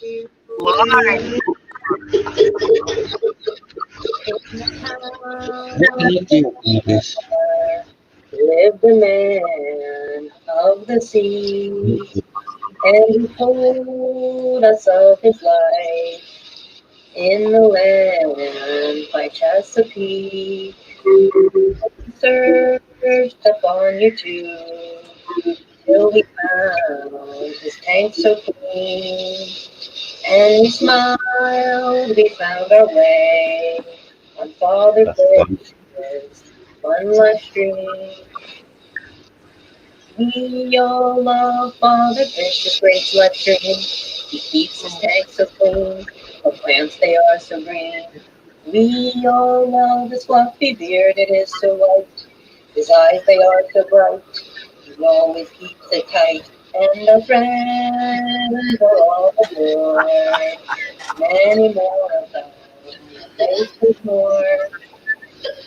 Live. Lived the man of the sea, and he told us of his life in the land by Chesapeake. Searched upon YouTube till we found his tank so clean, and he smiled. We found our way on Father Fish's one last stream. We all love Father Fish's great bloodstream. He keeps his tank so clean, the plants they are so green. We all love his fluffy beard, it is so white. His eyes they are so bright, he always keeps it tight. And our friends are all aboard, many more of them, faces more.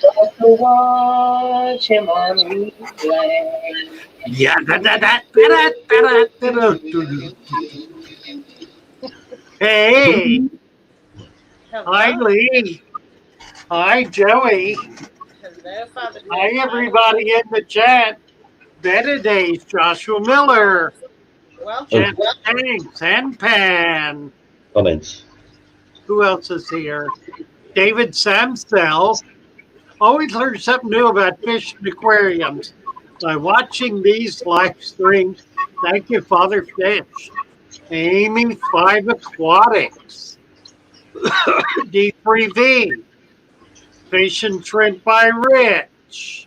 But to watch him on replay. Yeah. Hey. Hi, Lee. Hi, Joey. Hello, Father. Hi, everybody in the chat. Better days, Joshua Miller. Welcome. Thanks, and Pan. Comments. Who else is here? David Samsell. Always learn something new about fish and aquariums by watching these live streams. Thank you, Father Fish. Amy 5 Aquatics. D3V. Fish and Shrimp by Rich.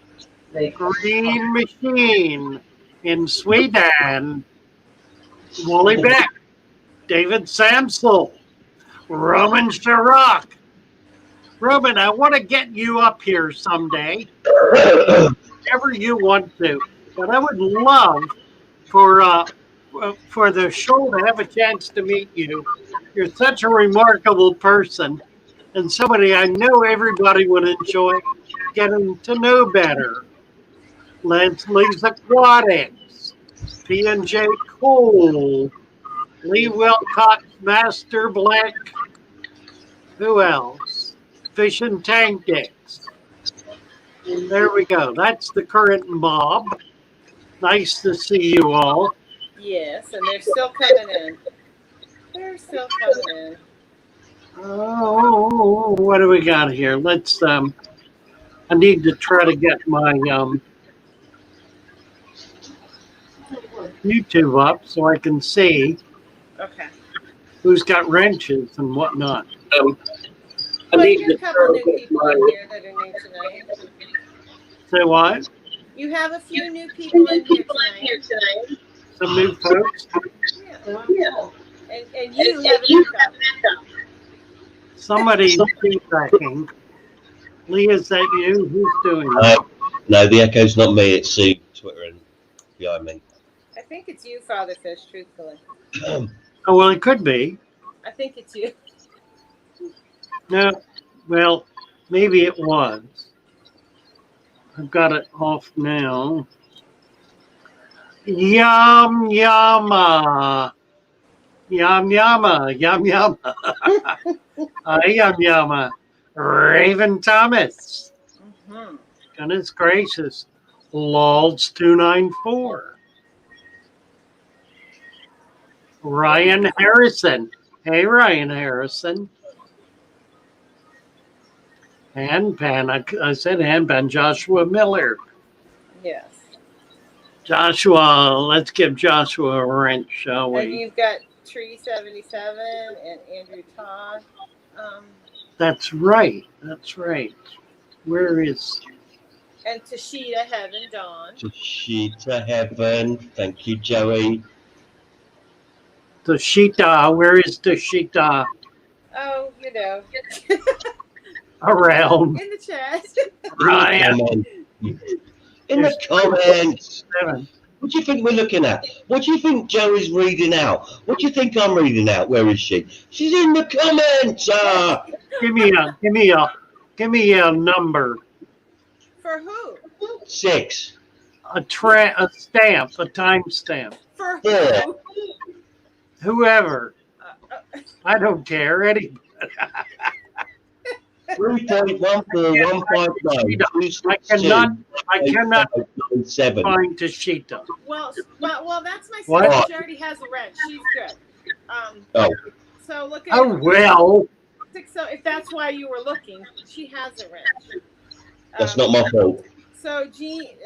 Green Machine in Sweden. Wally Beck. David Samsel. Roman Chirac. Roman, I want to get you up here someday. Whenever you want to. But I would love for the show to have a chance to meet you. You're such a remarkable person and somebody I know everybody would enjoy getting to know better. Leslie's Aquatics, P&J Cole, Lee Wilcox, Master Black. Who else? Fish and Tank Dicks. There we go. That's the current mob. Nice to see you all. Yes, and they're still coming in. They're still coming in. Oh, what do we got here? Let's I need to try to get my YouTube up so I can see Okay. who's got wrenches and whatnot. I Well, need you have a to couple try new to get people my. in here that are new tonight. Say what? You have a few new people in here tonight. Some new folks. Yeah. And you have an income. Somebody's feedbacking. Lee, is that you? Who's doing that? No, the echo's not me. It's Sue twittering behind me. I think it's you, Father Fish, truthfully. Oh, well, it could be. I think it's you. No, well, maybe it was. I've got it off now. Yum yama. Yum yama. Yum yama. Yum yama. Raven Thomas. Mm-hmm. Goodness gracious. Lols 294. Ryan Harrison. Hey, Ryan Harrison. Handpan. I said handpan. Joshua Miller. Yes. Joshua, let's give Joshua a wrench, shall And we? you've got Tree 77 and Andrew Todd. That's right. That's right. Where is... And Tashita Heaven Dawn. Tashita Heaven. Thank you, Joey. Tashita? Where is Tashita? Oh, you know. Around. In the chat. Ryan. In the comments. 7. What do you think we're looking at? What do you think Joey's reading out? What do you think I'm reading out? Where is she? She's in the comments. Give me a number. For who? 6. A stamp, a time stamp. For who? Whoever. I don't care. 3.1 for 159. I cannot find Tashita. Well, that's my What? sister. She already has a wrench. She's good. Oh, So look at Oh well. So if that's why you were looking, she has a wrench. that's not my fault. So Gene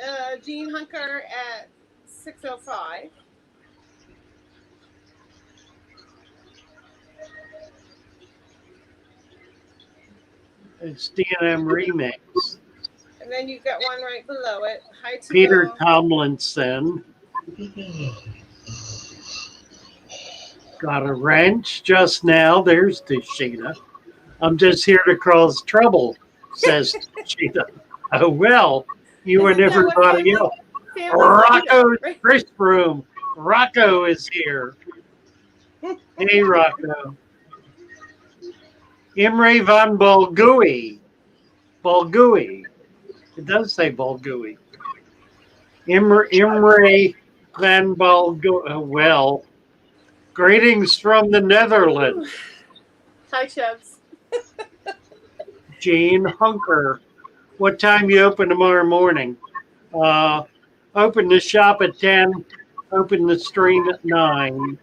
Hunker at 6:05. It's D&M Remix. And then you've got one right below it. Hi to Peter y'all. Tomlinson. Got a wrench just now. There's Tashita. I'm just here to cause trouble, says Tashita. Oh, well, you and Isn't that what everybody else. Family Rocco's right? Chris Room. Rocco is here. Hey, Rocco. Imre van Balgui. Balgui. It does say Balgui. Imre van Balgui. Well, greetings from the Netherlands. Hi, Chubbs. Gene Hunker. What time you open tomorrow morning? Open the shop at 10. Open the stream at 9.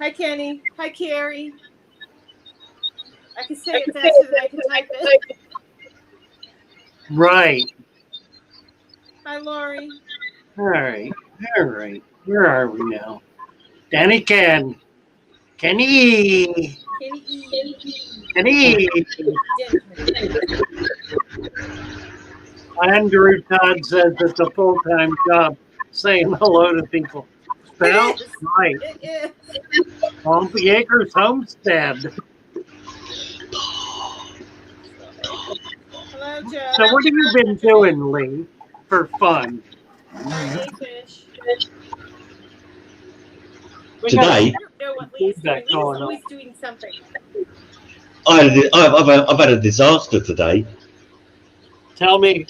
Hi, Kenny. Hi, Carrie. I can say it faster than I can type it. Right. Hi, Lori. All right. All right. Where are we now? Danny Ken. Kenny. Kenny. Andrew Todd says it's a full-time job saying hello to people. Spelled right. It is. Pompey Acres Homestead. Hello, Joe. So what have you been doing, Lee, for fun? Hey, Fish. We Today? I don't know what Lee's doing. Feedback Lee's going on. always doing something. I've had a disaster today. Tell me.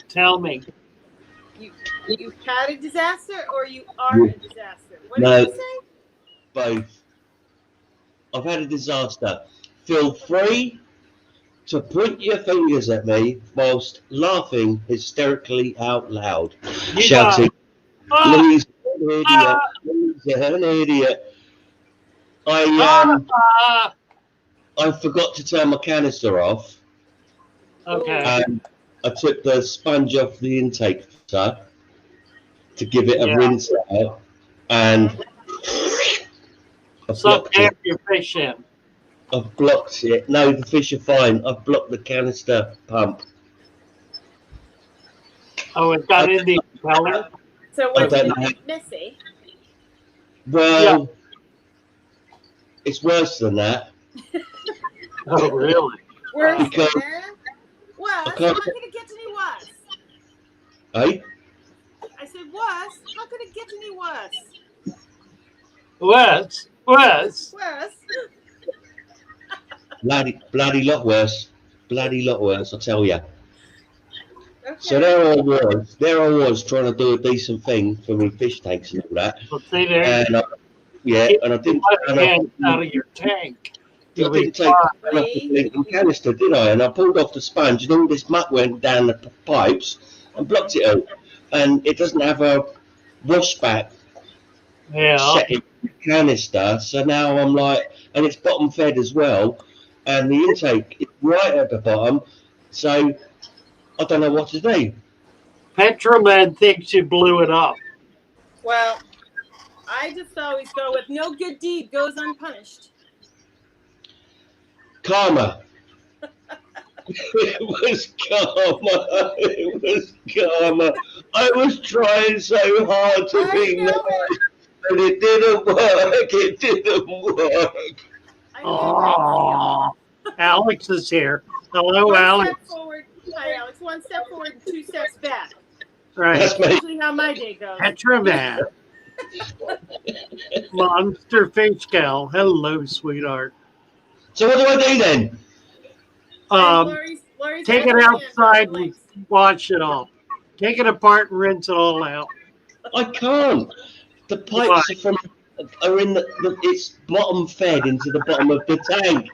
You've had a disaster or you are a disaster? What No. did you say? Both. I've had a disaster. Feel free to point your fingers at me whilst laughing hysterically out loud, You shouting, got- Louise, an idiot. Louise, an idiot. I forgot to turn my canister off, Okay. and I took the sponge off the intake filter to give it a Yeah. rinse out, and I Suck blocked half it. your fish in. I've blocked it. No, the fish are fine. I've blocked the canister pump. Oh, it got in the impeller? So I was don't it know. messy? Well, it's worse than that. Oh, really? Worse Because- than that? Was? I How can't- could it get any worse? Eh? I said, was? How could it get any worse? Was. Worse? Bloody lot worse. Bloody lot worse, I tell you. Okay. So there I was trying to do a decent thing for my fish tanks and all that. Well, see there. And I didn't. Let hand out of your tank. I You'll be didn't take the fine. pan off the blinking canister, did I? And I pulled off the sponge, and all this muck went down the pipes and blocked it out. And it doesn't have a washback Yeah. setting canister, so now I'm like, and it's bottom fed as well, and the intake is right at the bottom, so I don't know what to do. Petroman thinks you blew it up. Well, I just always go with no good deed goes unpunished. Karma. It was karma. It was karma. I was trying so hard to I be know nice, it. but it didn't work. It didn't work. I know Oh, Alex is here. Hello, One Alex. step forward. Hi, Alex. One step forward and 2 steps back. Right. That's me. Usually how my day goes. Petroman. Monster Fish Gal. Hello, sweetheart. So what do I do then? Lori's Take it outside and wash it off. Take it apart and rinse it all out. I can't. The pipes are from are in it's bottom fed into the bottom of the tank,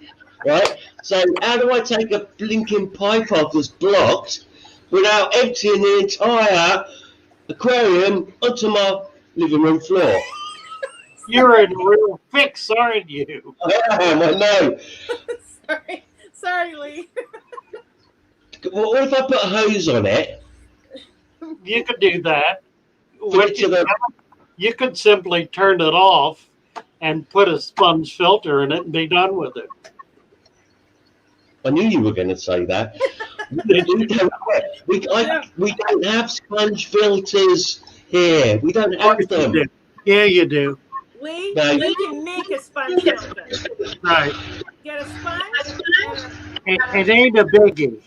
right? So how do I take a blinking pipe off that's blocked without emptying the entire aquarium onto my living room floor? You're in a real fix, aren't you? I know. Sorry, Lee. What if I put a hose on it? You could do that. Put it to the. You could simply turn it off and put a sponge filter in it and be done with it. I knew you were going to say that. We don't have sponge filters here. We don't have them. You do. Yeah, you do. Lee, No. you can make a sponge filter. Right. Get a sponge. It ain't a biggie.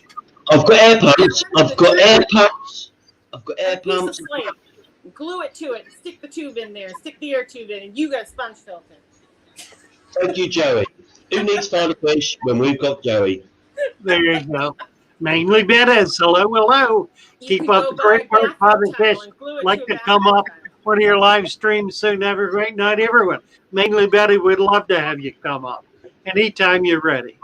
I've got air pumps. I've got air pumps. I've got air A piece of pumps. slate. Glue it to it. Stick the tube in there. Stick the air tube in, and you got a sponge filter. Thank you, Joey. Who needs Father Fish when we've got Joey? There you go. Mainly Bettis. Hello, hello. You Keep could up go the buy great a work, bathroom Father towel Fish. and glue it Like to to a come bathroom up towel. one of your live streams soon. Have a great night, everyone. Mainly Betty would love to have you come up anytime you're ready.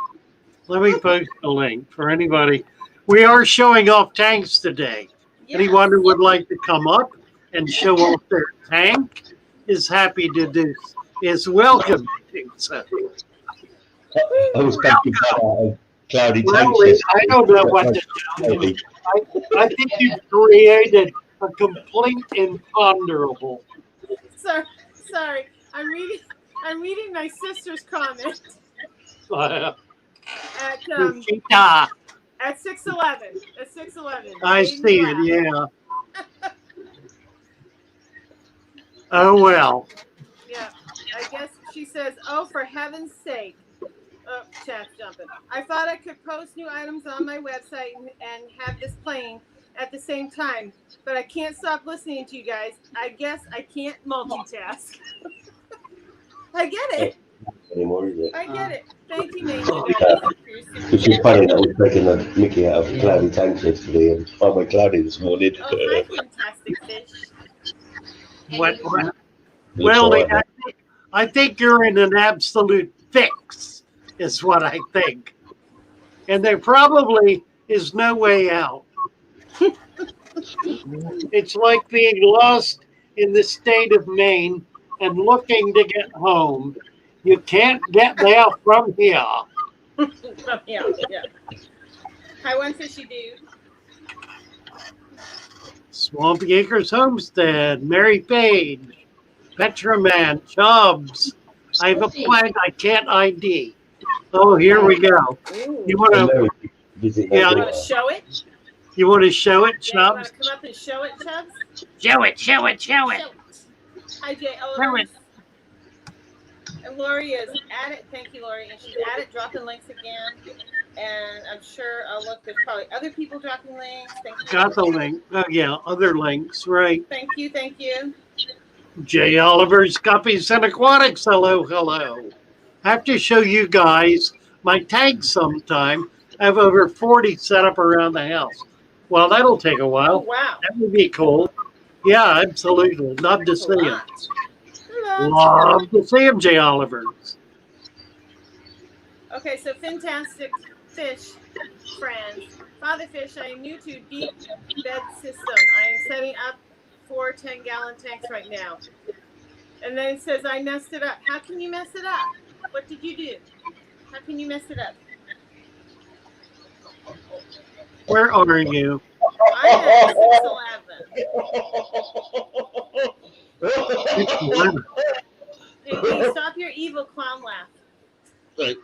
Let me post a link for anybody. We are showing off tanks today. Yes. Anyone who would like to come up and show off their tank is happy to do. Is welcome to do so. I was back in cloudy Well, tanks. I don't know what to do. I think you've created a complete imponderable. Sorry. I'm reading my sister's comment at Cheetah. at 6:11. At 6:11. I see it, yeah. Oh, well. Yeah. I guess she says, "Oh, for heaven's sake." Oh, chat's jumping. I thought I could post new items on my website and have this playing at the same time, but I can't stop listening to you guys. I guess I can't multitask. I get it. Anymore, is it? I get it. Thank you, Major. Which is funny that we're taking the Mickey out of cloudy tanks yesterday and I went cloudy this morning. Oh, hi, fantastic fish. What? Well, I think you're in an absolute fix, is what I think. And there probably is no way out. It's like being lost in the state of Maine and looking to get home. You can't get there from here. Yeah. Hi, one fishy dude. Swampy Acres Homestead, Mary Page, Petraman, Chubbs. I have a flag I can't ID. Oh, here we go. Ooh. You want to? Yeah. You want to show it? You want to show it, Yeah, you want Chubbs? to come up and show it, Chubbs? Show it. Hi, Jay. Show it. And Lori is at it. Thank you, Lori. And she's at it, dropping links again. And I'm sure I'll look. There's probably other people dropping links. Thank you. Got the link. Oh, yeah, other links, right. Thank you. J. Oliver's Guppies and Aquatics. Hello. I have to show you guys my tags sometime. I have over 40 set up around the house. Well, that'll take a while. Oh, wow. That would be cool. Yeah, absolutely. Love to see him. Hello. Love to see him, J. Oliver's. Okay, so fantastic fish, friends. Father Fish, I am new to deep bed system. I am setting up 4 10-gallon tanks right now. And then it says I messed it up. How can you mess it up? What did you do? How can you mess it up? Where are you? I'm at 611. Hey, Lee, stop your evil clown laugh. Right.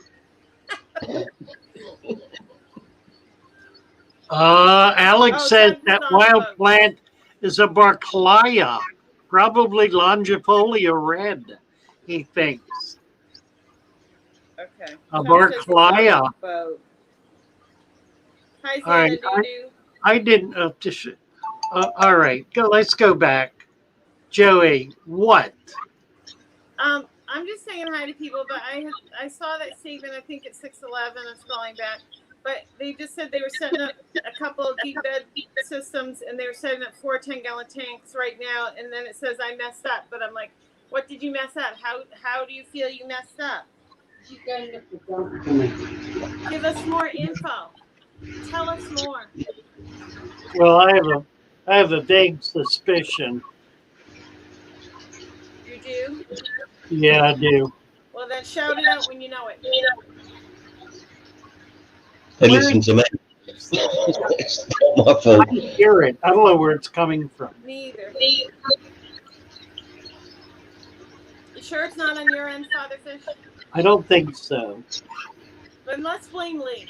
Alex says Chubbs that is wild awesome. plant is a Barclaya, probably Longifolia red, he thinks. Okay. A Chubbs says Barclaya. boat. Hi, All right, Xana Doo-Doo. I didn't. All right, let's go back. Joey, what? I'm just saying hi to people, but I saw that statement. I think it's 6:11. I'm scrolling back, but they just said they were setting up a couple of deep bed systems, and they were setting up 4 10-gallon tanks right now. And then it says I messed up, but I'm like, What did you mess up? How do you feel you messed up? Give us more info. Tell us more. Well, I have a vague suspicion. You do? Yeah, I do. Well, then shout it out when you know it. They Where listen to me. It's not my I fault. can hear it. I don't know where it's coming from. Me either. You sure it's not on your end, Father Fish? I don't think so. Then let's blame Lee.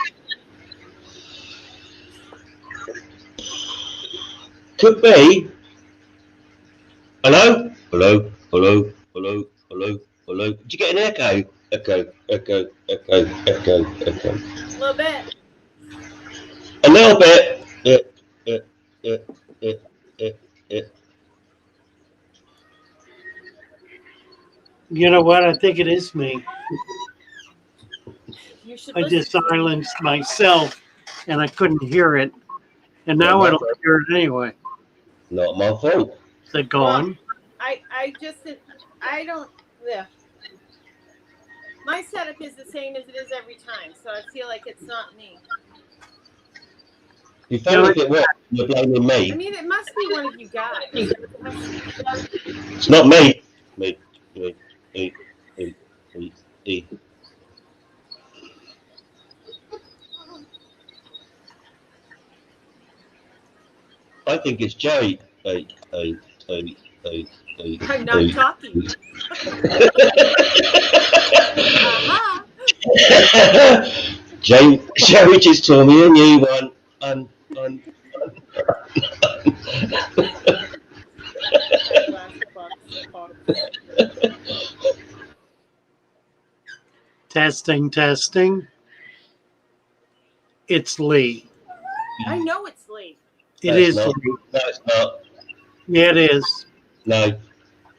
Could be. Hello? Hello? Hello? Hello? Hello? Hello? Did you get an echo? Echo, echo, echo, echo, echo. A little bit. A little bit. You know what? I think it is me. You should I listen just to me. silenced myself and I couldn't hear it. And now Not I my don't hear it anyway. Not my fault. Is it gone? I don't. Yeah. My setup is the same as it is every time, so I feel like it's not me. You found if it worked, you're blaming I me. mean, it must be one of you guys. It's not me. Me. I think it's Joey. I'm not talking. Aha! Joey just told me a new one. Testing, testing. It's Lee. I know it's Lee. It No, is it's not. Lee. No, it's not. Yeah, it is. No.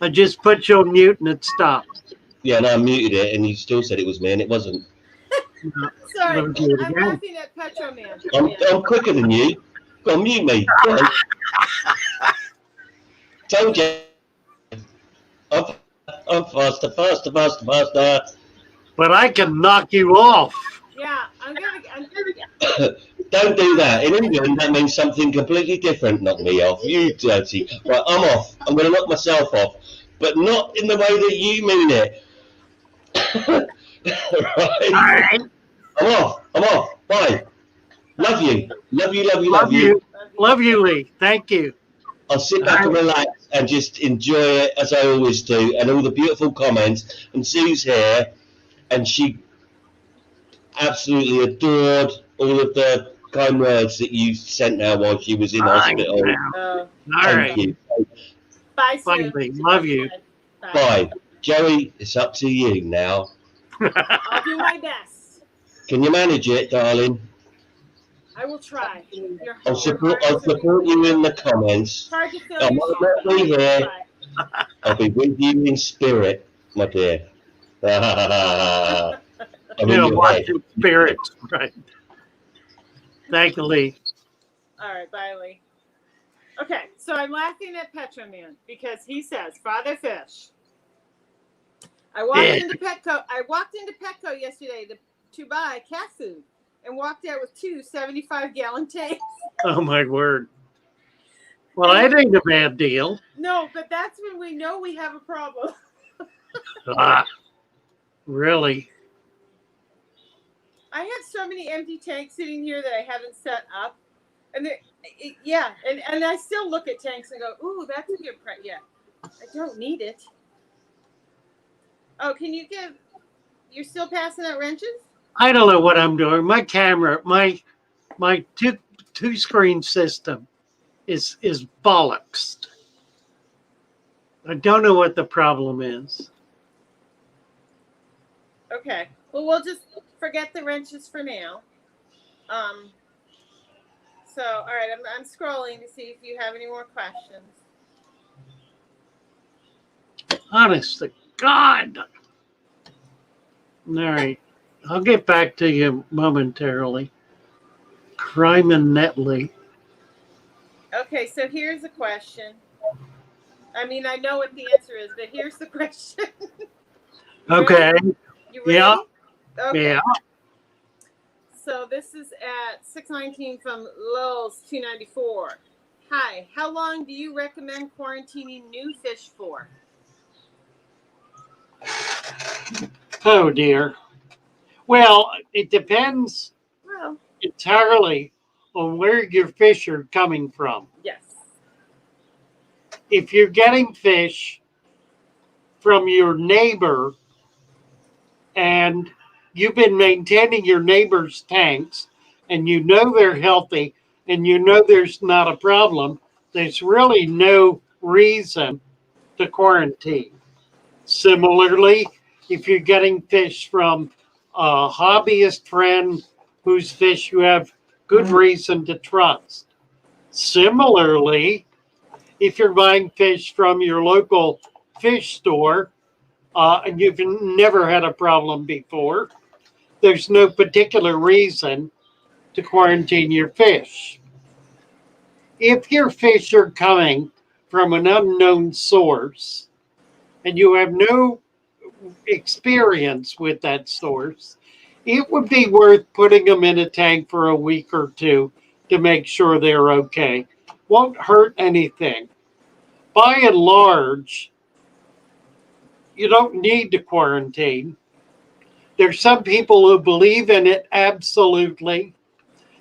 I just put you on mute and it stopped. Yeah, no, I muted it and you still said it was me and it wasn't. Sorry, Let me do it I'm again. laughing at Petro Man. I'm quicker than you. Go on, mute me. Go on. Told you. I'm faster. But I can knock you off. Yeah, I'm gonna. Don't do that. In England, that means something completely different. Knock me off. You dirty. Right, I'm off. I'm going to knock myself off. But not in the way that you mean it. Right? All right. I'm off. Bye. Love you. Love you. Love you, Lee. Thank you. I'll sit back and relax and just enjoy it as I always do, and all the beautiful comments. And Sue's here, and she absolutely adored all of the kind words that you sent her while she was in hospital. All Thank right. you. Bye, Sue. Bye, Lee. Love you. Bye. Joey, it's up to you now. I'll do my best. Can you manage it, darling? I will try. I'll support you in the comments. Hard to fill I your might shoes, not but be I will here. try. I'll be with you in spirit, my dear. I'm in Yeah, your head. watching spirits. Right. Thank you, Lee. All right, bye, Lee. Okay, so I'm laughing at Petro Man because he says, Father Fish. I walked into Petco yesterday to buy cat food and walked out with two 75-gallon tanks. Oh, my word. Well, that ain't a bad deal. No, but that's when we know we have a problem. Really? I have so many empty tanks sitting here that I haven't set up. And and I still look at tanks and go, ooh, that's a good price. Yeah, I don't need it. Oh, you're still passing out wrenches? I don't know what I'm doing. My camera, my two screen system is bollocks. I don't know what the problem is. Okay. Well, we'll just forget the wrenches for now. So, all right, I'm scrolling to see if you have any more questions. Honest to God. All right. I'll get back to you momentarily. Crime and Netley. Okay, so here's a question. I mean, I know what the answer is, but here's the question. Okay. You Yeah. ready? Okay. Yeah. So this is at 619 from Lowell's 294. Hi, how long do you recommend quarantining new fish for? Oh dear. Well, it depends Well, entirely on where your fish are coming from. yes. If you're getting fish from your neighbor and you've been maintaining your neighbor's tanks and you know they're healthy and you know there's not a problem, there's really no reason to quarantine. Similarly, if you're getting fish from a hobbyist friend whose fish you have good reason to trust. Similarly, if you're buying fish from your local fish store and you've never had a problem before, there's no particular reason to quarantine your fish. If your fish are coming from an unknown source and you have no experience with that source, it would be worth putting them in a tank for a week or two to make sure they're okay. Won't hurt anything. By and large, you don't need to quarantine. There's some people who believe in it absolutely,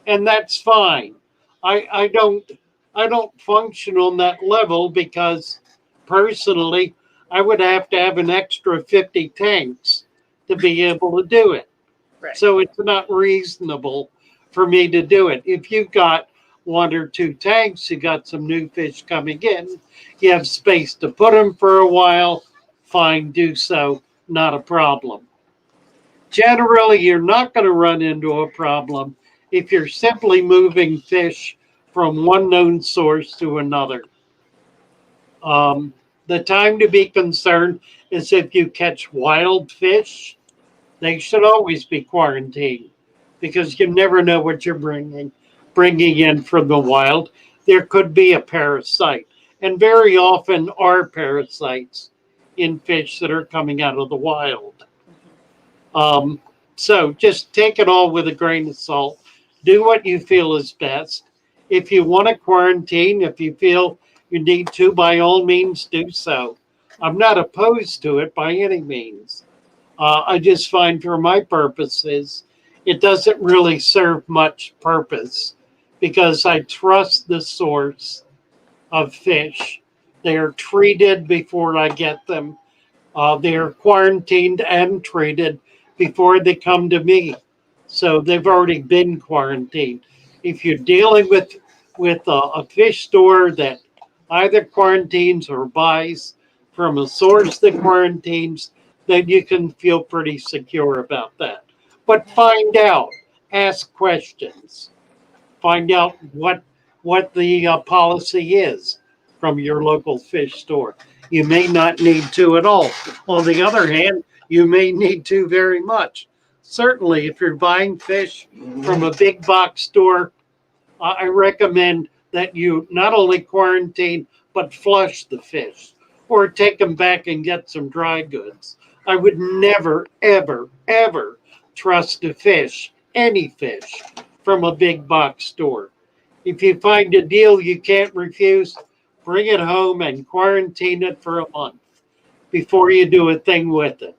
and that's fine. I don't function on that level because personally I would have to have an extra 50 tanks to be able to do it. Right. So it's not reasonable for me to do it. If you've got one or two tanks, you got some new fish coming in, you have space to put them for a while, fine, do so, not a problem. Generally, you're not going to run into a problem if you're simply moving fish from one known source to another. Um, the time to be concerned is if you catch wild fish, they should always be quarantined because you never know what you're bringing in from the wild. There could be a parasite, and very often are parasites in fish that are coming out of the wild. Um, so just take it all with a grain of salt. Do what you feel is best. If you want to quarantine, if you feel you need to, by all means do so. I'm not opposed to it by any means. I just find for my purposes, it doesn't really serve much purpose because I trust the source of fish. They are treated before I get them. They are quarantined and treated before they come to me. So they've already been quarantined. If you're dealing with a fish store that either quarantines or buys from a source that quarantines, then you can feel pretty secure about that. But find out, ask questions, find out what the policy is from your local fish store. You may not need to at all. On the other hand, you may need to very much. Certainly, if you're buying fish from a big box store, I recommend that you not only quarantine but flush the fish or take them back and get some dry goods. I would never, ever, ever trust a fish, any fish, from a big box store. If you find a deal you can't refuse, bring it home and quarantine it for a month before you do a thing with it.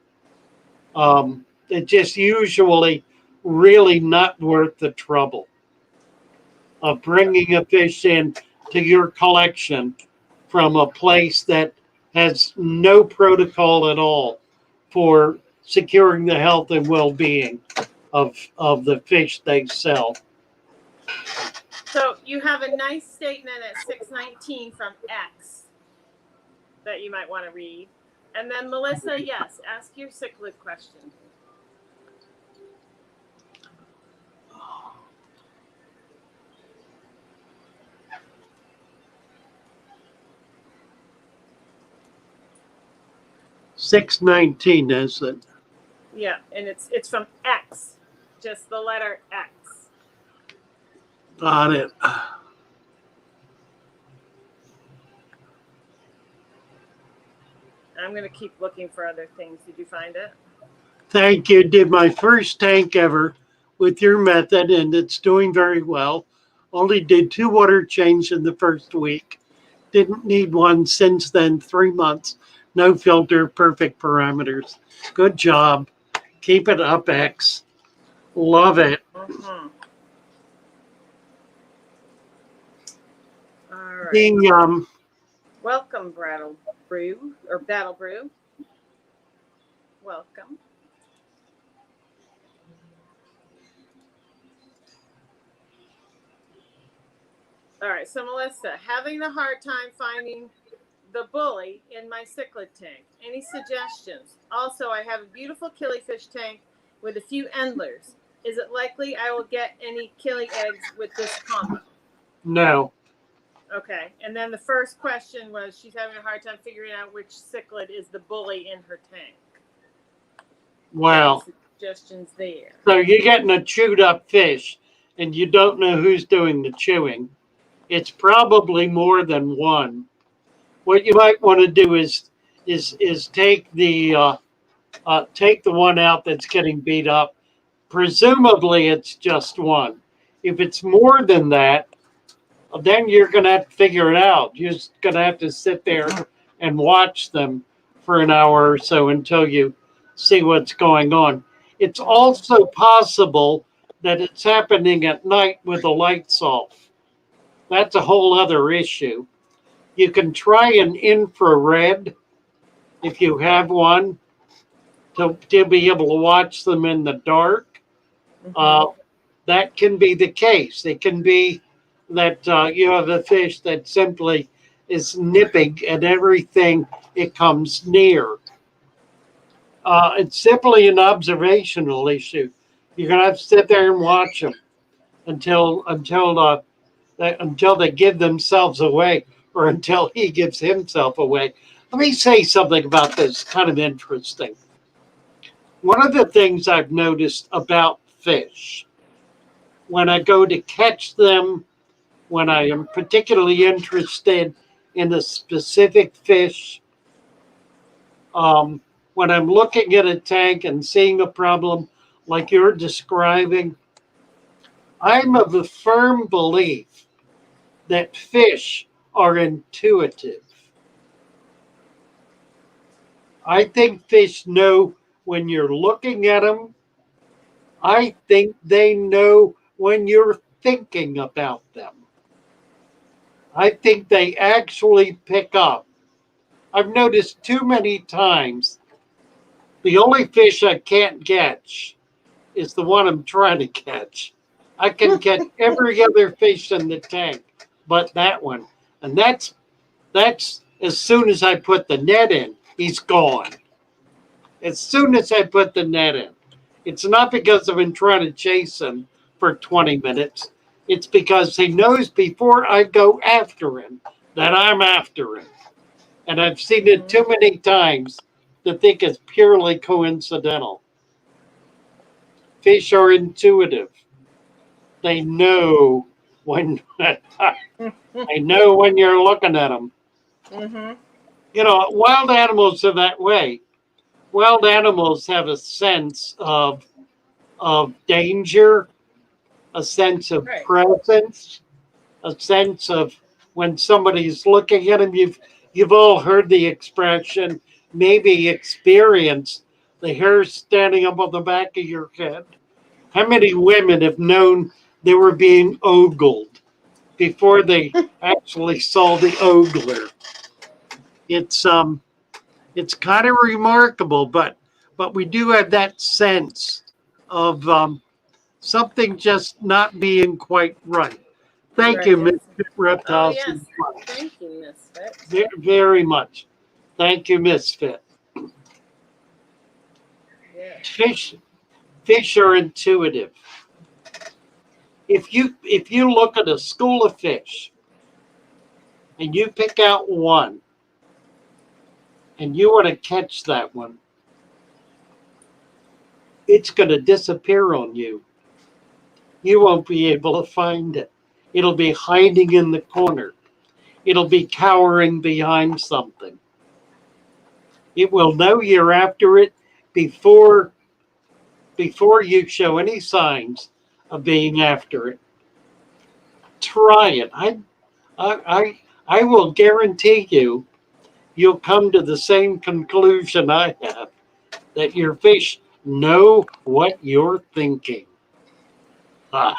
It's just usually really not worth the trouble of bringing a fish in to your collection from a place that has no protocol at all for securing the health and well-being of the fish they sell. So you have a nice statement at 619 from X that you might want to read. And then Melissa, yes, ask your cichlid question. $6.19, is it? Yeah, and it's from X, just the letter X. Got it. I'm going to keep looking for other things. Did you find it? Thank you. Did my first tank ever with your method, and it's doing very well. Only did 2 water change in the first week. Didn't need one since then, 3 months. No filter, perfect parameters. Good job. Keep it up, X. Love it. Mm-hmm. All right. The, Welcome, Battle Brew, or Battle Brew. Welcome. All right, so Melissa, having a hard time finding the bully in my cichlid tank. Any suggestions? Also, I have a beautiful killifish tank with a few endlers. Is it likely I will get any killie eggs with this combo? no. Okay, and then the first question was she's having a hard time figuring out which cichlid is the bully in her tank. Wow. Any suggestions there? So you're getting a chewed up fish and you don't know who's doing the chewing. It's probably more than one. What you might want to do is take the one out that's getting beat up. Presumably it's just one. If it's more than that, then you're going to have to figure it out. You're just going to have to sit there and watch them for an hour or so until you see what's going on. It's also possible that it's happening at night with the lights off. That's a whole other issue. You can try an infrared if you have one to be able to watch them in the dark. That can be the case. It can be that you have a fish that simply is nipping at everything it comes near. It's simply an observational issue. You're gonna have to sit there and watch them until they give themselves away, or until he gives himself away. Let me say something about this, kind of interesting. One of the things I've noticed about fish, when I go to catch them, when I am particularly interested in a specific fish, when I'm looking at a tank and seeing a problem like you're describing, I'm of the firm belief that fish are intuitive. I think fish know when you're looking at them. I think they know when you're thinking about them. I think they actually pick up. I've noticed too many times the only fish I can't catch is the one I'm trying to catch. I can catch every other fish in the tank but that one. And that's as soon as I put the net in, he's gone. As soon as I put the net in. It's not because I've been trying to chase him for 20 minutes. It's because he knows before I go after him that I'm after him. And I've seen it too many times to think it's purely coincidental. Fish are intuitive. They know when they know when you're looking at them. Mm-hmm. You know, wild animals are that way. Wild animals have a sense of danger, a sense of presence, a sense of when somebody's looking at them. You've all heard the expression, maybe experienced, the hair standing up on the back of your head. How many women have known they were being ogled before they actually saw the ogler? It's kind of remarkable, but we do have that sense of something just not being quite right. Thank you, Right. Miss Reptiles. Oh, yes. Thank you, Misfit. Very much. Thank you, Misfit. Yeah. Fish are intuitive. If you look at a school of fish and you pick out one and you want to catch that one, it's going to disappear on you. You won't be able to find it. It'll be hiding in the corner. It'll be cowering behind something. It will know you're after it before you show any signs of being after it. Try it. I will guarantee you'll come to the same conclusion I have, that your fish know what you're thinking. Ah.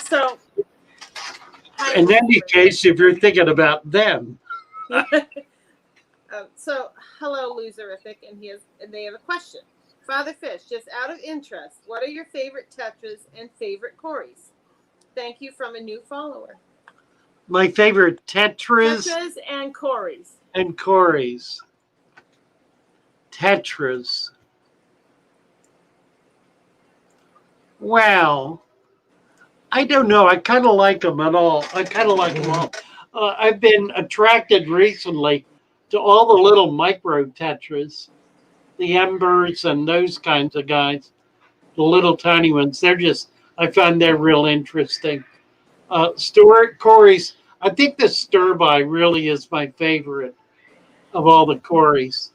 So, In any case, if you're thinking about them, so hello, Loserific, and they have a question. Father Fish, just out of interest, what are your favorite tetras and favorite cories? Thank you from a new follower. my favorite tetras and cories. and cories. Tetras. Well, I don't know. I kind of like them at all. I kind of like them all. I've been attracted recently to all the little micro tetras, the embers and those kinds of guys, the little tiny ones. I find they're real interesting. Stuart Corey's, I think the stir-by really is my favorite of all the Corys.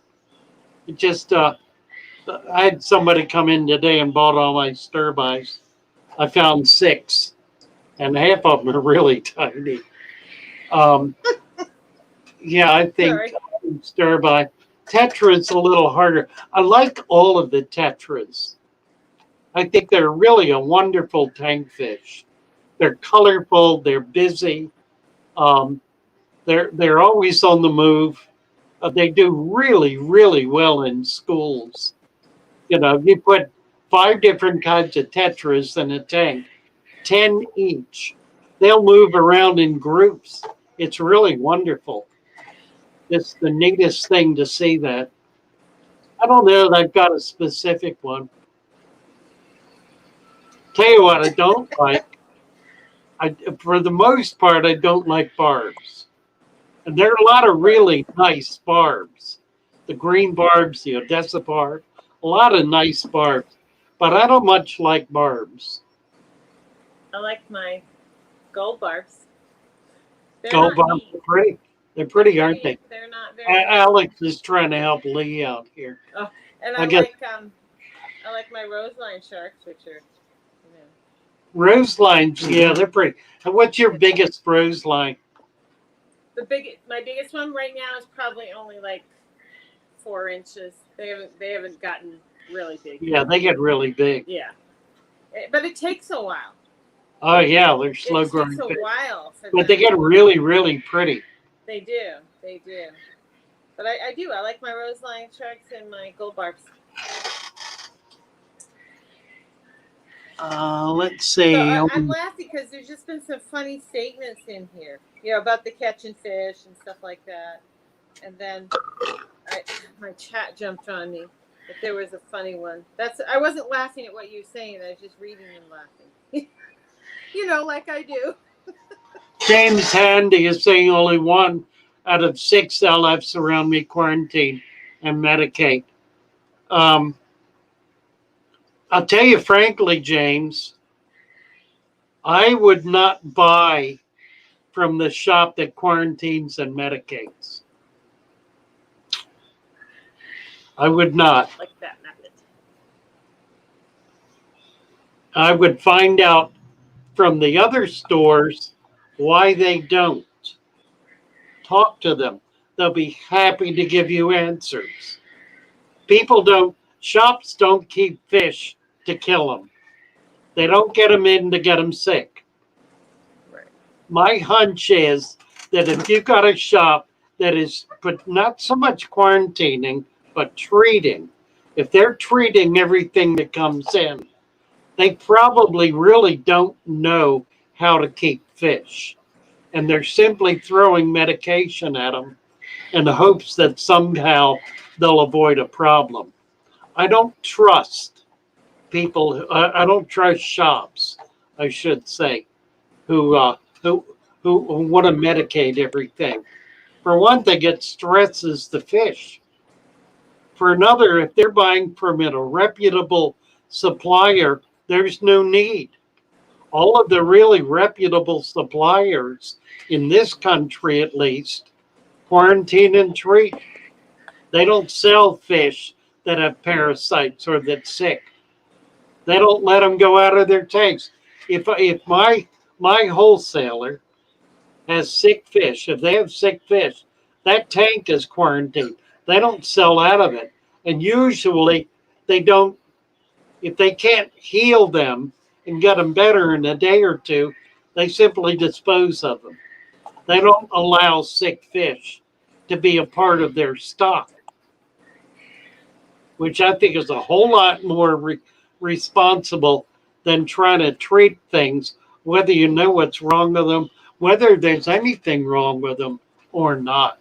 It just, I had somebody come in today and bought all my stir-bys. I found 6, and half of them are really tiny. Yeah, I think stir-by. Tetra's a little harder. I like all of the tetras. I think they're really a wonderful tank fish. They're colorful. They're busy. They're always on the move. They do really, really well in schools. You know, you put 5 different kinds of tetras in a tank, 10 each. They'll move around in groups. It's really wonderful. It's the neatest thing to see that. I don't know that I've got a specific one. Tell you what I don't like. For the most part, I don't like barbs. And there are a lot of really nice barbs. The green barbs, the Odessa barb, a lot of nice barbs. But I don't much like barbs. I like my gold barbs. Gold barbs are pretty. They're pretty, aren't they? They're not very. Alex is trying to help Lee out here. Oh, and I like my roseline sharks, which are, roselines. Yeah, they're pretty. And what's your biggest roseline? My biggest one right now is probably only like 4 inches. They haven't gotten really big. Yeah, they get really big. Yeah, but it takes a while. Oh yeah, they're slow growing. It takes a while for but they get really, really pretty. They do. But I do. I like my roseline sharks and my gold barbs. Let's see. So I'm laughing because there's just been some funny statements in here, about the catching fish and stuff like that. And then my chat jumped on me, but there was a funny one. I wasn't laughing at what you were saying. I was just reading and laughing. Like I do. James Handy is saying only 1 out of 6 LFs around me quarantine and medicate. I'll tell you frankly, James, I would not buy from the shop that quarantines and medicates. I would not. Like that method. I would find out from the other stores why they don't. Talk to them. They'll be happy to give you answers. Shops don't keep fish to kill them. They don't get them in to get them sick. Right. My hunch is that if you've got a shop that is, but not so much quarantining, but treating, if they're treating everything that comes in, they probably really don't know how to keep fish. And they're simply throwing medication at them in the hopes that somehow they'll avoid a problem. I don't trust people. I don't trust shops, I should say, who want to medicate everything. For one thing, it stresses the fish. For another, if they're buying from a reputable supplier, there's no need. All of the really reputable suppliers in this country, at least, Quarantine and treat. They don't sell fish that have parasites or that's sick. They don't let them go out of their tanks. If my wholesaler has sick fish, if they have sick fish, that tank is quarantined. They don't sell out of it. And usually they don't, if they can't heal them and get them better in a day or two, they simply dispose of them. They don't allow sick fish to be a part of their stock, which I think is a whole lot more responsible than trying to treat things, whether you know what's wrong with them, whether there's anything wrong with them or not.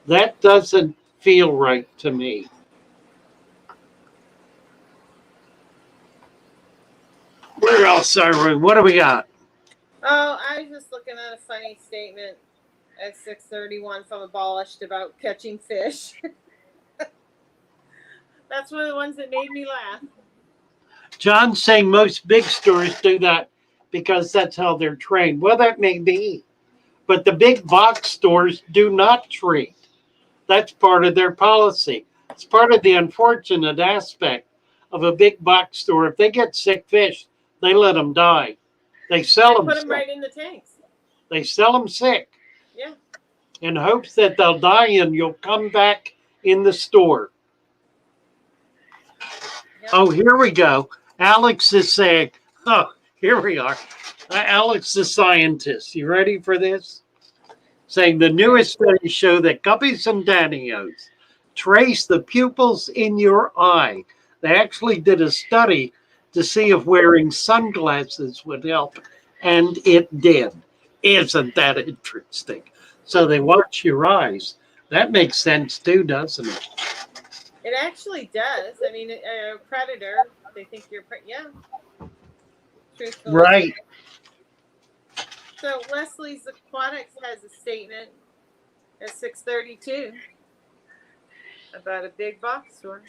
That doesn't feel right to me. Where else are we? What do we got? Oh, I was just looking at a funny statement at 6:31 from Abolished about catching fish. That's one of the ones that made me laugh. John's saying most big stores do that because that's how they're trained. Well, that may be. But the big box stores do not treat. That's part of their policy. It's part of the unfortunate aspect of a big box store. If they get sick fish, they let them die. They sell them. Put them right in the tanks. They sell them sick. Yeah. In hopes that they'll die and you'll come back in the store. Yep. Oh, here we go. Alex is saying, oh, here we are. Alex the scientist. You ready for this? Saying the newest studies show that guppies and danios trace the pupils in your eye. They actually did a study to see if wearing sunglasses would help, and it did. Isn't that interesting? So they watch your eyes. That makes sense too, doesn't it? It actually does. I mean, a predator, they think you're, yeah. Truthfully. Right. So Leslie's Aquatics has a statement at 6:32 about a big box store.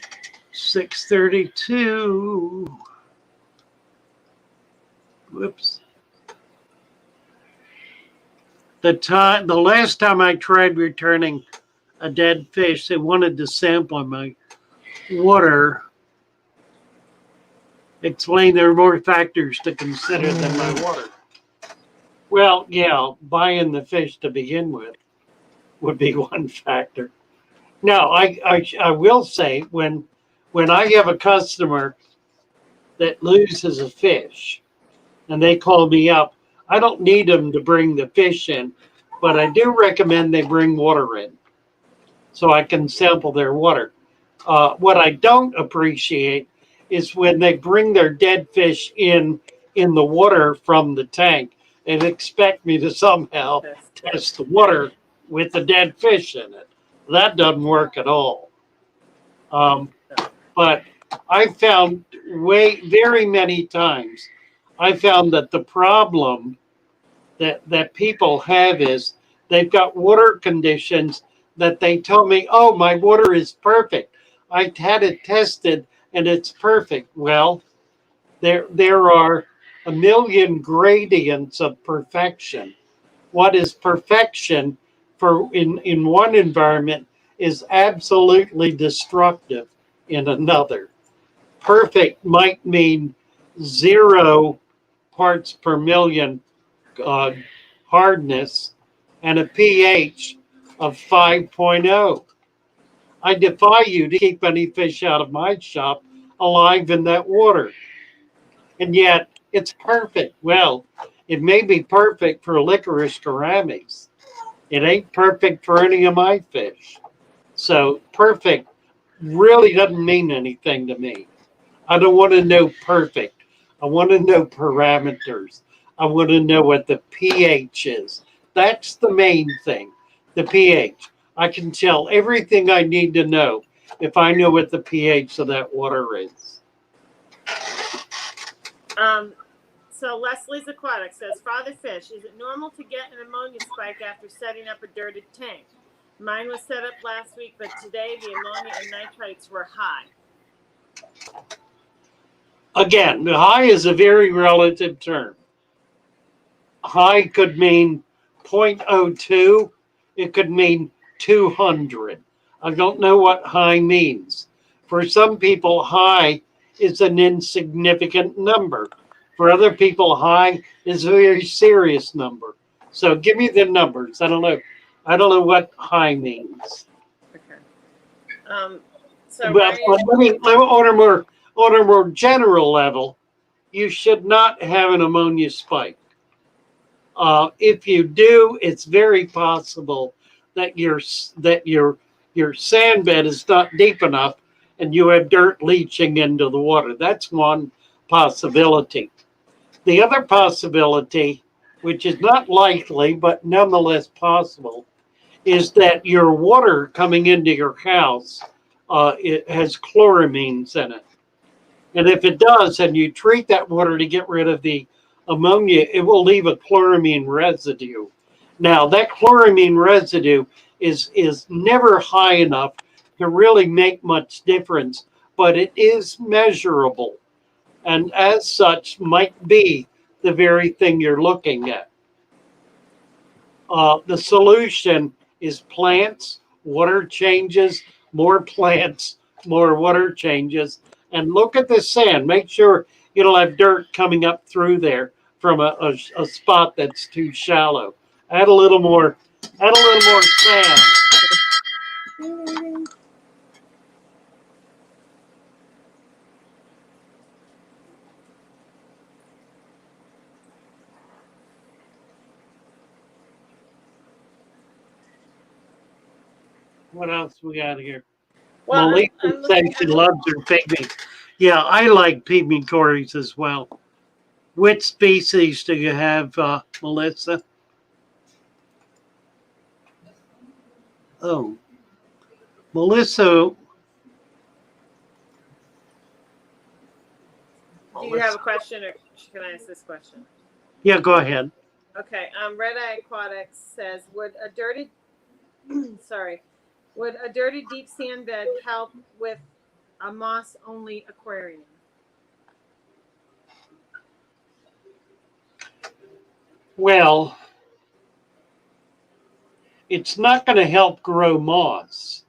6:32. Whoops. The last time I tried returning a dead fish, they wanted to sample my water. Explain there are more factors to consider than my water. Well, yeah, buying the fish to begin with would be one factor. Now, I will say when I have a customer that loses a fish and they call me up, I don't need them to bring the fish in, but I do recommend they bring water in so I can sample their water. What I don't appreciate is when they bring their dead fish in the water from the tank and expect me to somehow test the water with the dead fish in it. That doesn't work at all. But I found very many times, I found that the problem that people have is they've got water conditions that they tell me, oh, my water is perfect. I had it tested and it's perfect. Well, there are a million gradients of perfection. What is perfection in one environment is absolutely destructive in another. Perfect might mean 0 parts per million hardness and a pH of 5.0. I defy you to keep any fish out of my shop alive in that water. And yet it's perfect. Well, it may be perfect for licorice gouramis. It ain't perfect for any of my fish. So perfect really doesn't mean anything to me. I don't want to know perfect. I want to know parameters. I want to know what the pH is. That's the main thing, the pH. I can tell everything I need to know if I know what the pH of that water is. So Leslie's Aquatics says, Father Fish, is it normal to get an ammonia spike after setting up a dirted tank? Mine was set up last week, but today the ammonia and nitrites were high. Again, the high is a very relative term. High could mean 0.02. It could mean 200. I don't know what high means. For some people, high is an insignificant number. For other people, high is a very serious number. So give me the numbers. I don't know. I don't know what high means. Okay. So But Ryan, on a more general level, you should not have an ammonia spike. If you do, it's very possible that your sand bed is not deep enough, and you have dirt leaching into the water. That's one possibility. The other possibility, which is not likely but nonetheless possible, is that your water coming into your house it has chloramines in it. And if it does, and you treat that water to get rid of the ammonia, it will leave a chloramine residue. Now, that chloramine residue is never high enough to really make much difference, but it is measurable, and as such might be the very thing you're looking at. The solution is plants, water changes, more plants, more water changes, and look at the sand. Make sure you don't have dirt coming up through there from a spot that's too shallow. Add a little more. Add a little more sand. What else we got here? well, Melissa I'm says looking. she loves her pygmy. Yeah, I like pygmy cories as well. Which species do you have, Melissa? Oh, Melissa. Do you have a question, or can I ask this question? Yeah, go ahead. Okay. Red Eye Aquatics says, would a dirty would a dirty deep sand bed help with a moss only aquarium? Well, it's not going to help grow moss.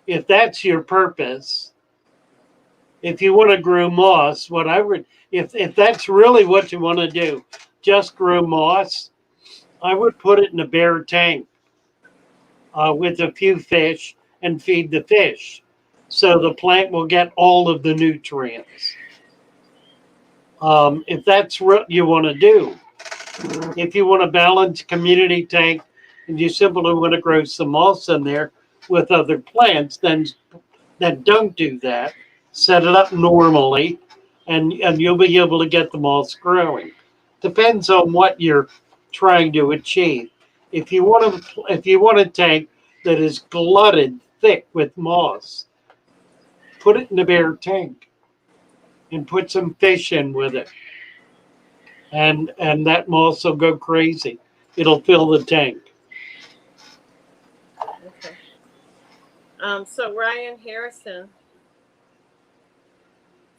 If that's your purpose, if you want to grow moss, what I would, if that's really what you want to do, just grow moss, I would put it in a bare tank with a few fish and feed the fish. So the plant will get all of the nutrients. If that's what you want to do. If you want a balanced community tank and you simply want to grow some moss in there with other plants, then don't do that. Set it up normally, and you'll be able to get the moss growing. Depends on what you're trying to achieve. If you want a tank that is glutted thick with moss, put it in a bare tank and put some fish in with it, and that moss will go crazy. It'll fill the tank. Okay. So Ryan Harrison.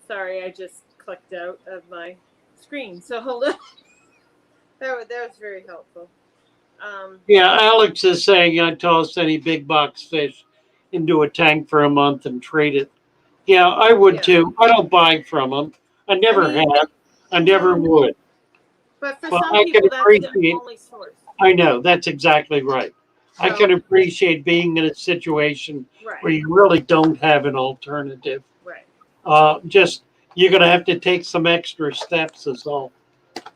Sorry, I just clicked out of my screen. So hello. that was very helpful. Yeah, Alex is saying I toss any big box fish into a tank for a month and treat it. Yeah, I would too. I don't buy from them. I never have. I never would. But for But some I can people, that's the appreciate. only source. I know that's exactly right. I So, can appreciate being in a situation where right, you really don't have an alternative. right. Just you're going to have to take some extra steps, is all.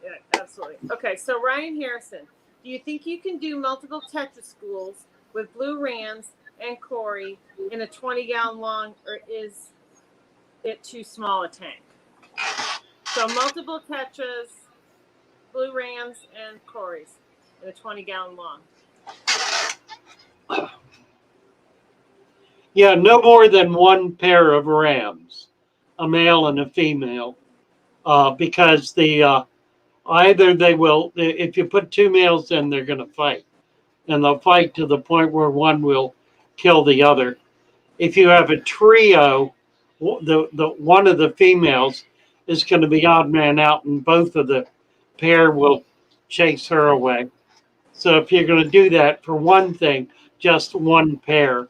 Yeah, absolutely. Okay, so Ryan Harrison, do you think you can do multiple Tetra schools with blue rams and Cory in a 20-gallon long, or is it too small a tank? So multiple Tetras, blue rams, and Corys in a 20-gallon long. Yeah, no more than one pair of rams, a male and a female, because either they will, if you put two males in, they're going to fight, and they'll fight to the point where one will kill the other. If you have a trio, the one of the females is going to be odd man out, and both of the pair will chase her away. So if you're going to do that, for one thing, just one pair.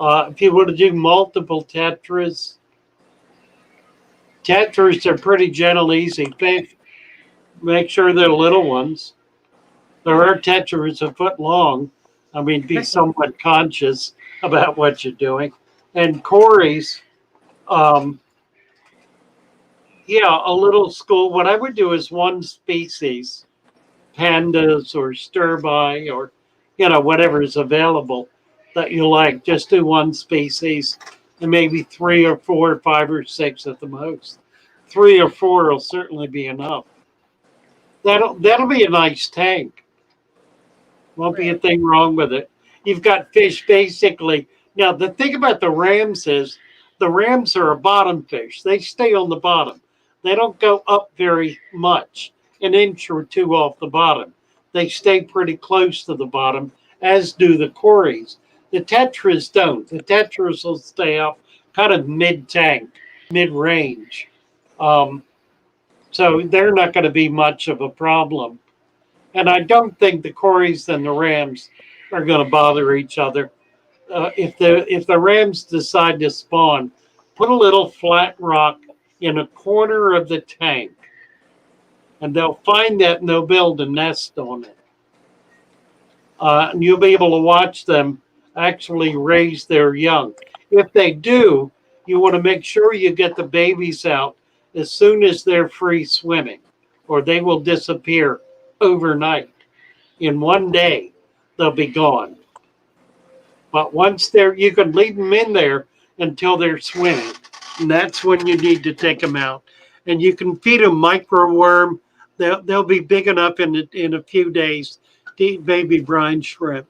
If you were to do multiple tetras, tetras are pretty gentle, easy. Make sure they're little ones. There are tetras a foot long. I mean, be somewhat conscious about what you're doing. And Corey's, um, yeah, a little school. What I would do is one species, pandas or sturby or, whatever is available that you like. Just do one species and maybe 3 or 4, 5 or 6 at the most. 3 or 4 will certainly be enough. That'll be a nice tank. Won't be a thing wrong with it. You've got fish basically. Now, the thing about the rams is the rams are a bottom fish. They stay on the bottom. They don't go up very much, an inch or two off the bottom. They stay pretty close to the bottom, as do the cories. The tetras don't. The tetras will stay up kind of mid tank, mid range. Um, so they're not going to be much of a problem. And I don't think the cories and the rams are going to bother each other. If the rams decide to spawn, put a little flat rock in a corner of the tank, and they'll find that and they'll build a nest on it. And you'll be able to watch them actually raise their young. If they do, you want to make sure you get the babies out as soon as they're free swimming, or they will disappear overnight. In one day, they'll be gone. But once you can leave them in there until they're swimming. And that's when you need to take them out. And you can feed them microworm. They'll be big enough in a few days to eat baby brine shrimp.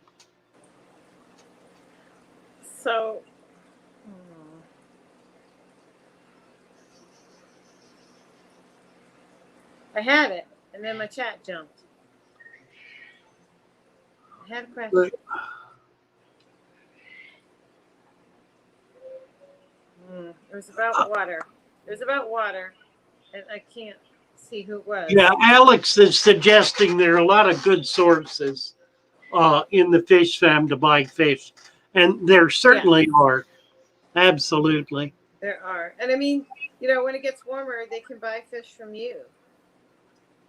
So, I had it, and then my chat jumped. I had a question. It was about water. It was about water, and I can't see who it was. Yeah, Alex is suggesting there are a lot of good sources in the fish fam to buy fish, and there certainly are. Absolutely, there are. And I mean, when it gets warmer, they can buy fish from you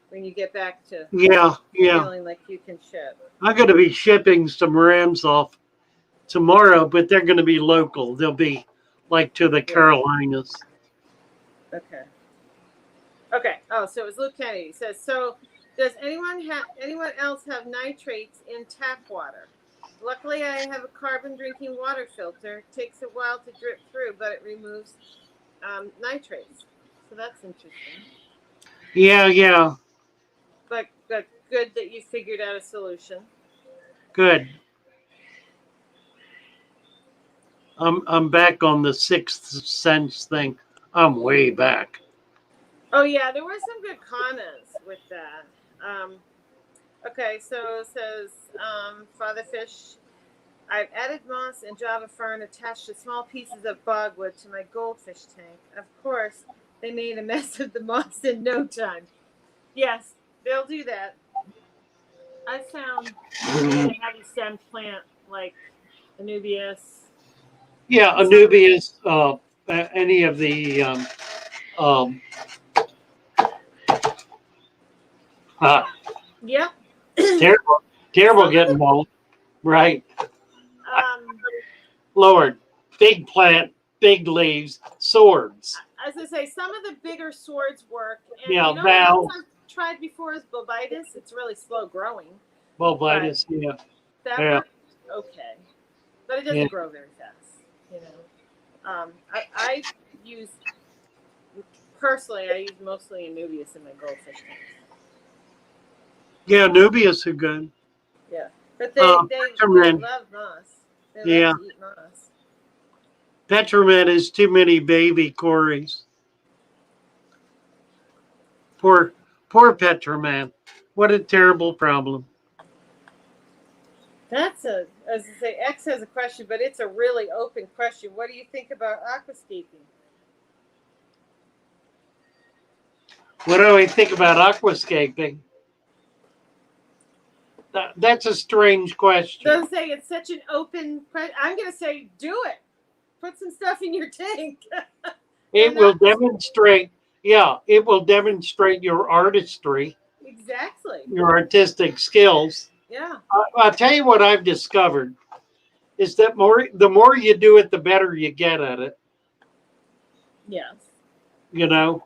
when you get back to feeling like you can ship. I'm going to be shipping some rams off tomorrow, but they're going to be local. They'll be like to the Carolinas. Okay. Oh, so it was Luke Kennedy. He says, so does anyone else have nitrates in tap water? Luckily, I have a carbon drinking water filter. It takes a while to drip through, but it removes nitrates. So that's interesting. Yeah. But good that you figured out a solution. Good. I'm back on the sixth sense thing. I'm way back. Oh yeah, there were some good comments with that. Okay, so it says Father Fish, I've added moss and Java fern attached to small pieces of bogwood to my goldfish tank. Of course, they made a mess of the moss in no time. Yes, they'll do that. I found a heavy stem plant like Anubias. Yeah, Anubias, any of the Yep. terrible getting old. Right. Lord, big plant, big leaves, swords. As I say, some of the bigger swords work. And what else I've tried before is bobitis. It's really slow growing. Bobitis, That worked okay. But it doesn't grow very fast, I use mostly Anubias in my goldfish tanks. Yeah, Anubias are good. Yeah. But they love moss. They love to eat moss. Petromet is too many baby cories. Poor Petromet. What a terrible problem. As I say, X has a question, but it's a really open question. What do you think about aquascaping? What do I think about aquascaping? That's a strange question. Don't say it's such an open question. I'm going to say do it. Put some stuff in your tank. It will demonstrate, it will demonstrate your artistry, Exactly. your artistic skills. Yeah. I'll tell you what I've discovered is that the more you do it, the better you get at it. Yes. You know,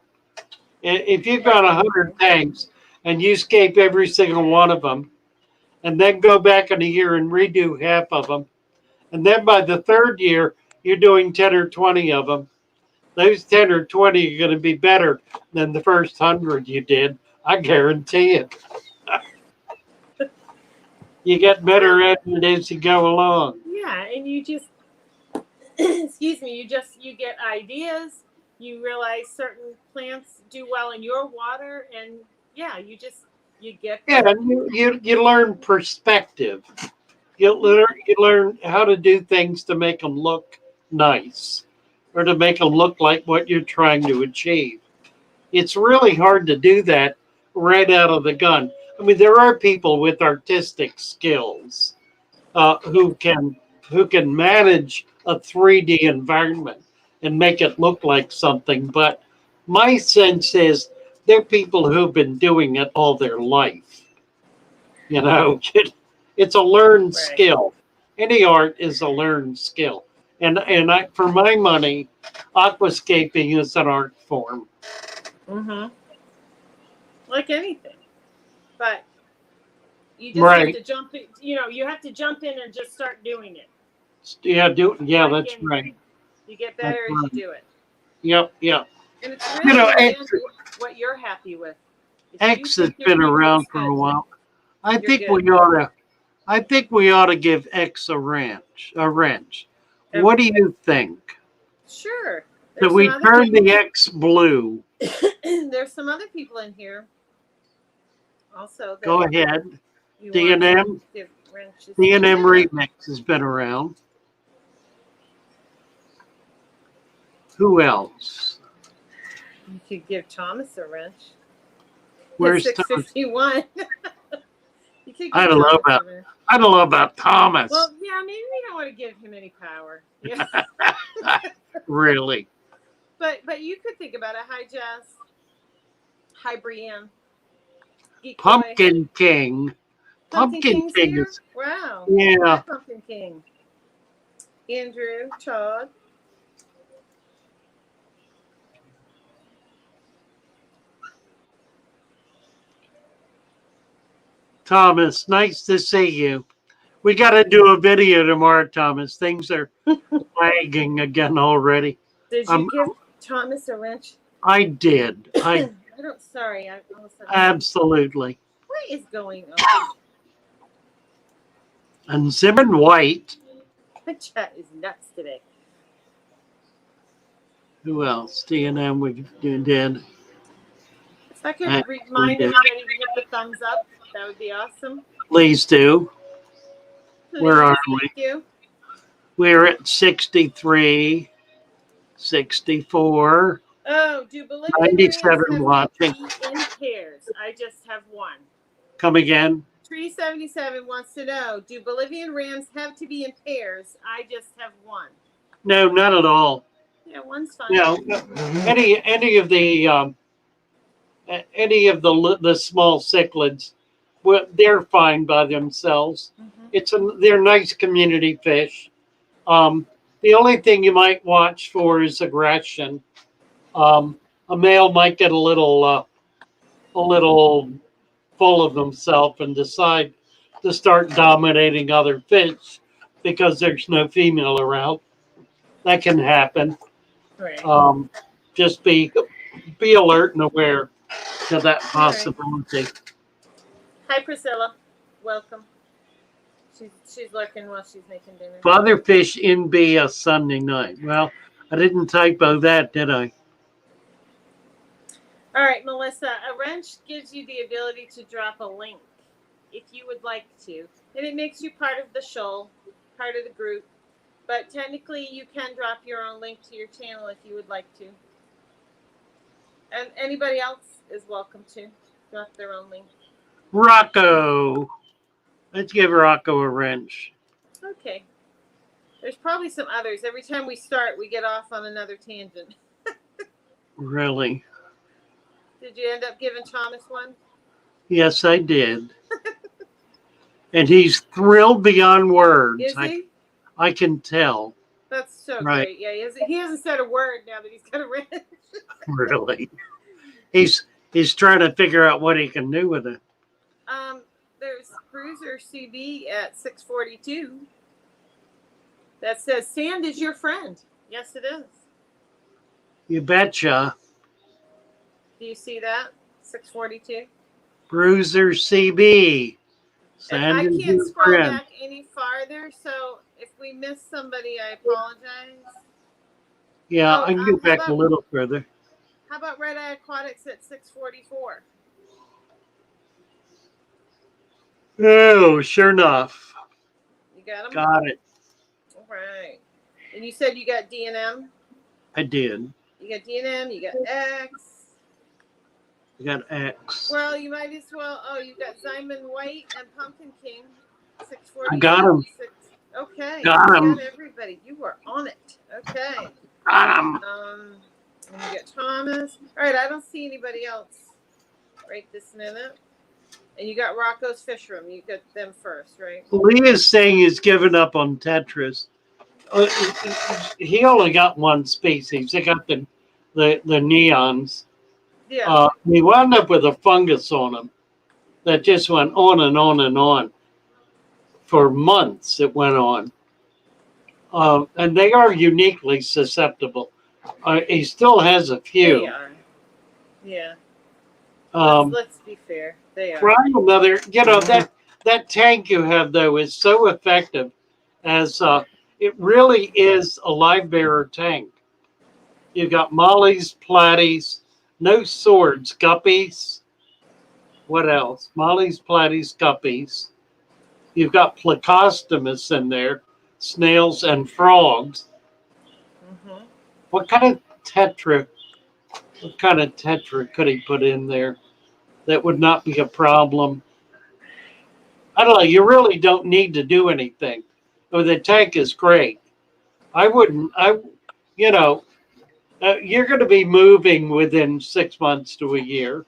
if you've got 100 tanks and you scape every single one of them, and then go back in a year and redo half of them, and then by the third year you're doing 10 or 20 of them, those 10 or 20 are going to be better than the first 100 you did. I guarantee it. You get better at it as you go along. Yeah, and you just excuse me, you get ideas, you realize certain plants do well in your water, and yeah, you get and you learn perspective. You learn how to do things to make them look nice or to make them look like what you're trying to achieve. It's really hard to do that right out of the gun. I mean, there are people with artistic skills who can manage a 3D environment and make it look like something. But my sense is they're people who've been doing it all their life. You know, it's a learned skill. Any art is a learned skill. And for my money, aquascaping is an art form. Mm-hmm. Like anything, but you just have to jump in. You know, you have to jump in and just start doing it. Yeah, that's right. You get better as you do it. Yep. And it's really what you're happy with. X has been around for a while. I think we ought to give X a wrench. What do you think? Sure. So we turn the X blue. There's some other people in here. Also, go ahead. D&M. D&M Remix has been around. Who else? You could give Thomas a wrench. Where's 651? I don't know about Thomas. Well, yeah, maybe we don't want to give him any power. Yeah. Really? But you could think about it. Hi, Jess. Hi, Brienne. Pumpkin King. Pumpkin King is wow. Yeah. Hi, Pumpkin King. Andrew, Todd. Thomas, nice to see you. We got to do a video tomorrow, Thomas. Things are lagging again already. Did you give Thomas a wrench? I did. Sorry. Absolutely. What is going on? And Zimmern White. The chat is nuts today. Who else? D&M we did. If I could remind everybody to hit the thumbs up, that would be awesome. Please do. Where are we? Thank you. We're at 63, 64. Oh, do Bolivian 97 watching. in pairs? I just have one. Come again? 377 wants to know, do Bolivian rams have to be in pairs? I just have one. No, not at all. Yeah, one's fine. No, any of the small cichlids, well, they're fine by themselves. Mm-hmm. They're nice community fish. The only thing you might watch for is aggression. A male might get a little full of himself and decide to start dominating other fish because there's no female around. That can happen. Right. Just be alert and aware to that possibility. Right. Hi, Priscilla. Welcome. She's lurking while she's making dinner. Fatherfish in B a Sunday night. Well, I didn't typo that, did I? All right, Melissa. A wrench gives you the ability to drop a link if you would like to, and it makes you part of the shoal, part of the group. But technically, you can drop your own link to your channel if you would like to. And anybody else is welcome to drop their own link. Rocco. Let's give Rocco a wrench. Okay. There's probably some others. Every time we start, we get off on another tangent. Really? Did you end up giving Thomas one? Yes, I did. And he's thrilled beyond words. Is he? I can tell. That's so Right. great. Yeah, he hasn't said a word now that he's got a wrench. Really. He's trying to figure out what he can do with it. There's Bruiser CB at 642 that says, "Sand is your friend." Yes, it is. You betcha. Do you see that? 642. Bruiser CB. And I Sand is can't your scroll friend. back any farther, so if we miss somebody, I apologize. Yeah, Oh, I can go back a about- little further. How about Red Eye Aquatics at 644? Oh, sure enough. You got them? Got it. All right. And you said you got D&M? I did. You got D&M, you got X. I got X. Well, you might as well. Oh, you got Zyman White and Pumpkin King. 640. I got 'em. Okay. Got you 'em. got everybody. You were on it. Okay. Got him. And you got Thomas. All right. I don't see anybody else right this minute. And you got Rocco's Fish Room. You got them first, right? Lee is saying he's given up on Tetris. He only got one species. He got the neons. Yeah. We wound up with a fungus on them that just went on and on and on for months. It went on, and they are uniquely susceptible. He still has a few. They are. Yeah. Um, Let's be fair. They are. Try another. You know that tank you have though is so effective, as it really is a live bearer tank. You've got mollies, platies, no swords, guppies. What else? Mollies, platies, guppies. You've got plecostomus in there, snails and frogs. Mm-hmm. What kind of tetra could he put in there that would not be a problem? I don't know. You really don't need to do anything. Oh, the tank is great. You know, you're going to be moving within 6 months to a year.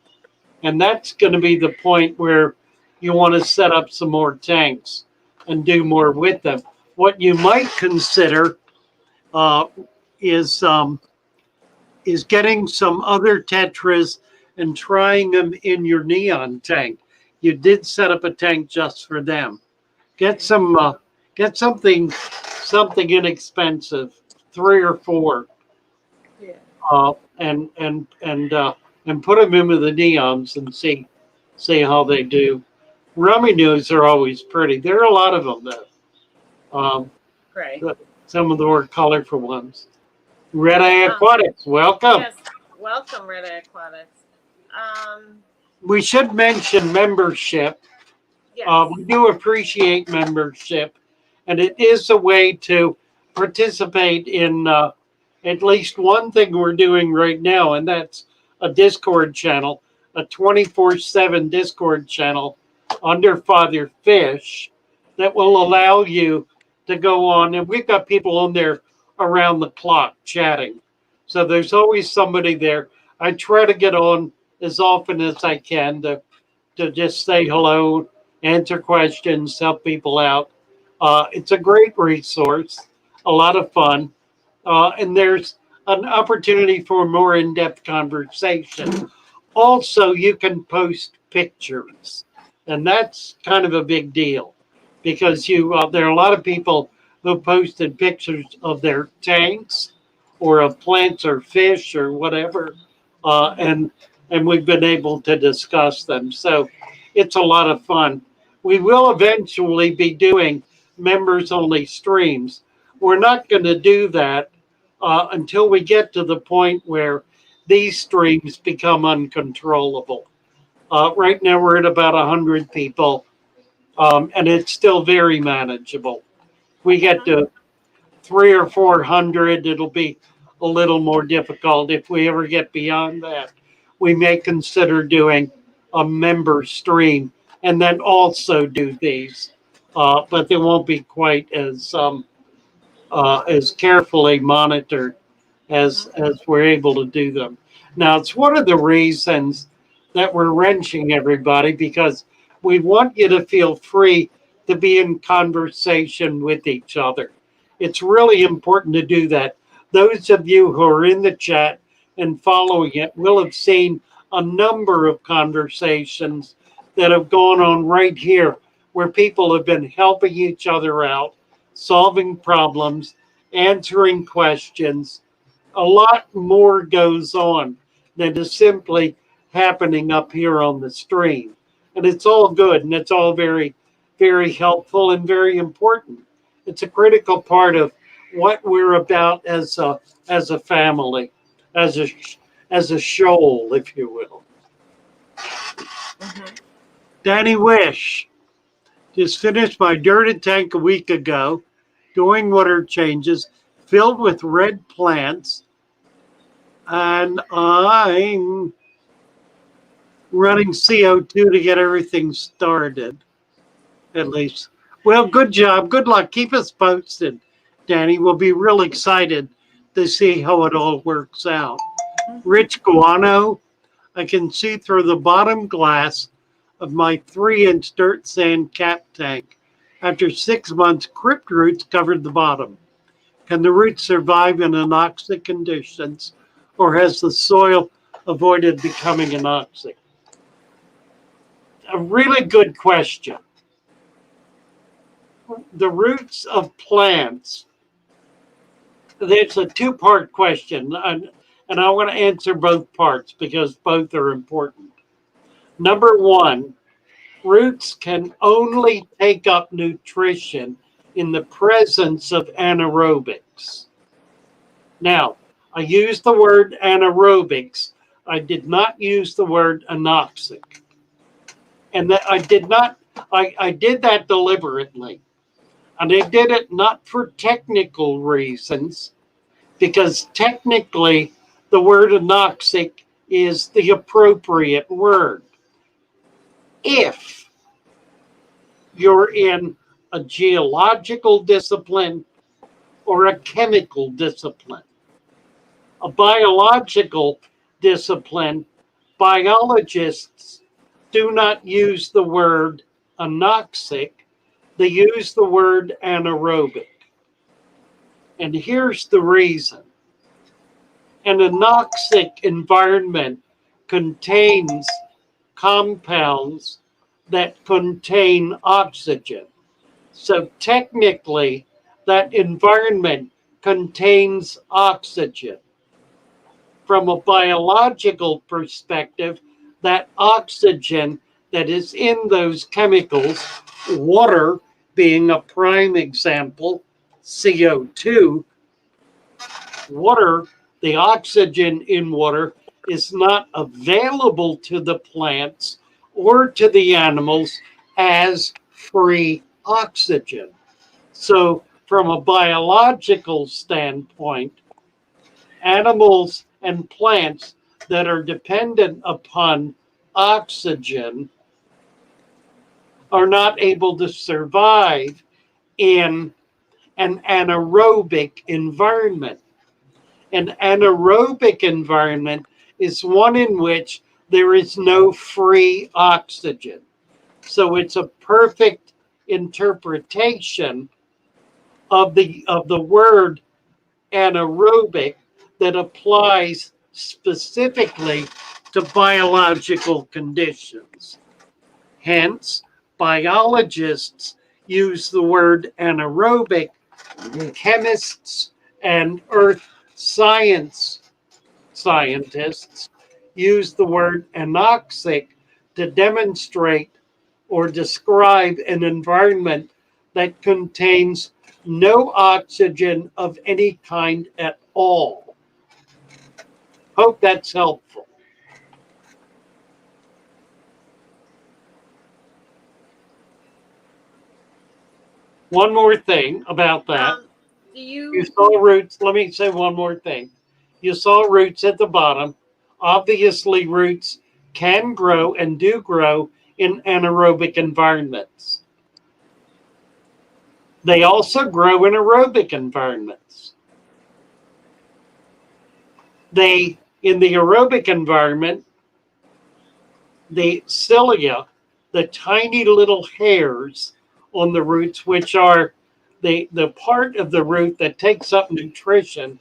And that's going to be the point where you want to set up some more tanks and do more with them. What you might consider is getting some other tetras and trying them in your neon tank. You did set up a tank just for them. Get some, get something inexpensive, 3 or 4, Yeah. and put them in with the neons and see how they do. Rummy news are always pretty. There are a lot of them though. Right. Some of the more colorful ones. Red Eye Aquatics, welcome. Yes. Welcome, Red Eye Aquatics. We should mention membership. Yes. We do appreciate membership, and it is a way to participate in at least one thing we're doing right now, and that's a Discord channel, a 24/7 Discord channel under Father Fish that will allow you to go on, and we've got people on there around the clock chatting. So there's always somebody there. I try to get on as often as I can to just say hello, answer questions, help people out. It's a great resource, a lot of fun, and there's an opportunity for more in-depth conversation. Also, you can post pictures, and that's kind of a big deal because there are a lot of people who posted pictures of their tanks or of plants or fish or whatever, and we've been able to discuss them. So it's a lot of fun. We will eventually be doing members-only streams. We're not going to do that until we get to the point where these streams become uncontrollable. Right now, we're at about 100 people, and it's still very manageable. We get to 300 or 400, it'll be a little more difficult. If we ever get beyond that, we may consider doing a member stream and then also do these. but they won't be quite as carefully monitored as we're able to do them. Now, it's one of the reasons that we're wrenching everybody, because we want you to feel free to be in conversation with each other. It's really important to do that. Those of you who are in the chat and following it will have seen a number of conversations that have gone on right here where people have been helping each other out, solving problems, answering questions. A lot more goes on than is simply happening up here on the stream. And it's all good and it's all very, very helpful and very important. It's a critical part of what we're about as a family, as a shoal, if you will. Mm-hmm. Danny Wish just finished my dirty tank a week ago, doing water changes, filled with red plants, and I'm running CO2 to get everything started, at least. Well, good job. Good luck. Keep us posted, Danny. We'll be real excited to see how it all works out. Rich Guano, I can see through the bottom glass of my 3-inch dirt sand cap tank. After 6 months, crypt roots covered the bottom. Can the roots survive in anoxic conditions, or has the soil avoided becoming anoxic? A really good question. The roots of plants, there's a two-part question, and I want to answer both parts because both are important. Number one, roots can only take up nutrition in the presence of anaerobics. Now, I used the word anaerobics. I did not use the word anoxic. And that I did that deliberately. And I did it not for technical reasons, because technically the word anoxic is the appropriate word. If you're in a geological discipline or a chemical discipline, a biological discipline, biologists do not use the word anoxic, they use the word anaerobic. And here's the reason. An anoxic environment contains compounds that contain oxygen. So technically, that environment contains oxygen. From a biological perspective, that oxygen that is in those chemicals, water being a prime example, CO2, water, the oxygen in water is not available to the plants or to the animals as free oxygen. So, from a biological standpoint, animals and plants that are dependent upon oxygen are not able to survive in an anaerobic environment. An anaerobic environment is one in which there is no free oxygen. So it's a perfect interpretation of the word anaerobic that applies specifically to biological conditions. Hence, biologists use the word anaerobic, chemists and earth scientists use the word anoxic to demonstrate or describe an environment that contains no oxygen of any kind at all. Hope that's helpful. One more thing about that. You saw roots. Let me say one more thing. You saw roots at the bottom. Obviously, roots can grow and do grow in anaerobic environments. They also grow in aerobic environments. In the aerobic environment, the cilia, the tiny little hairs on the roots, which are the part of the root that takes up nutrition,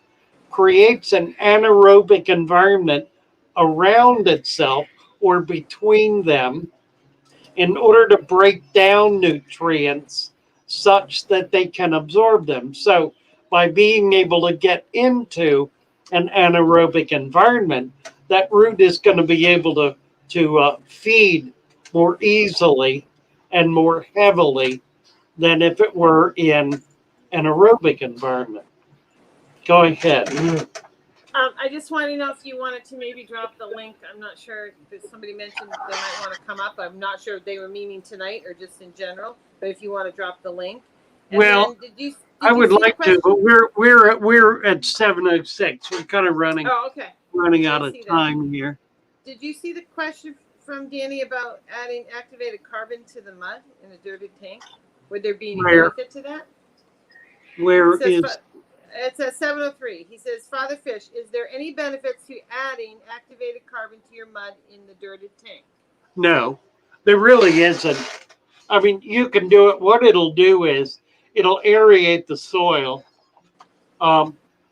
creates an anaerobic environment around itself or between them in order to break down nutrients such that they can absorb them. So, by being able to get into an anaerobic environment, that root is going to be able to feed more easily and more heavily than if it were in an aerobic environment. Go ahead. I just want to know if you wanted to maybe drop the link. I'm not sure if somebody mentioned they might want to come up. I'm not sure if they were meaning tonight or just in general. But if you want to drop the link. And well, did I would like to, but we're at 7:06. We're kind of running out of time here. Did you see the question from Danny about adding activated carbon to the mud in a dirty tank? Would there be any benefit to that? Where is? It's at 7:03. He says, Father Fish, is there any benefits to adding activated carbon to your mud in the dirted tank? No, there really isn't. I mean, you can do it. What it'll do is it'll aerate the soil.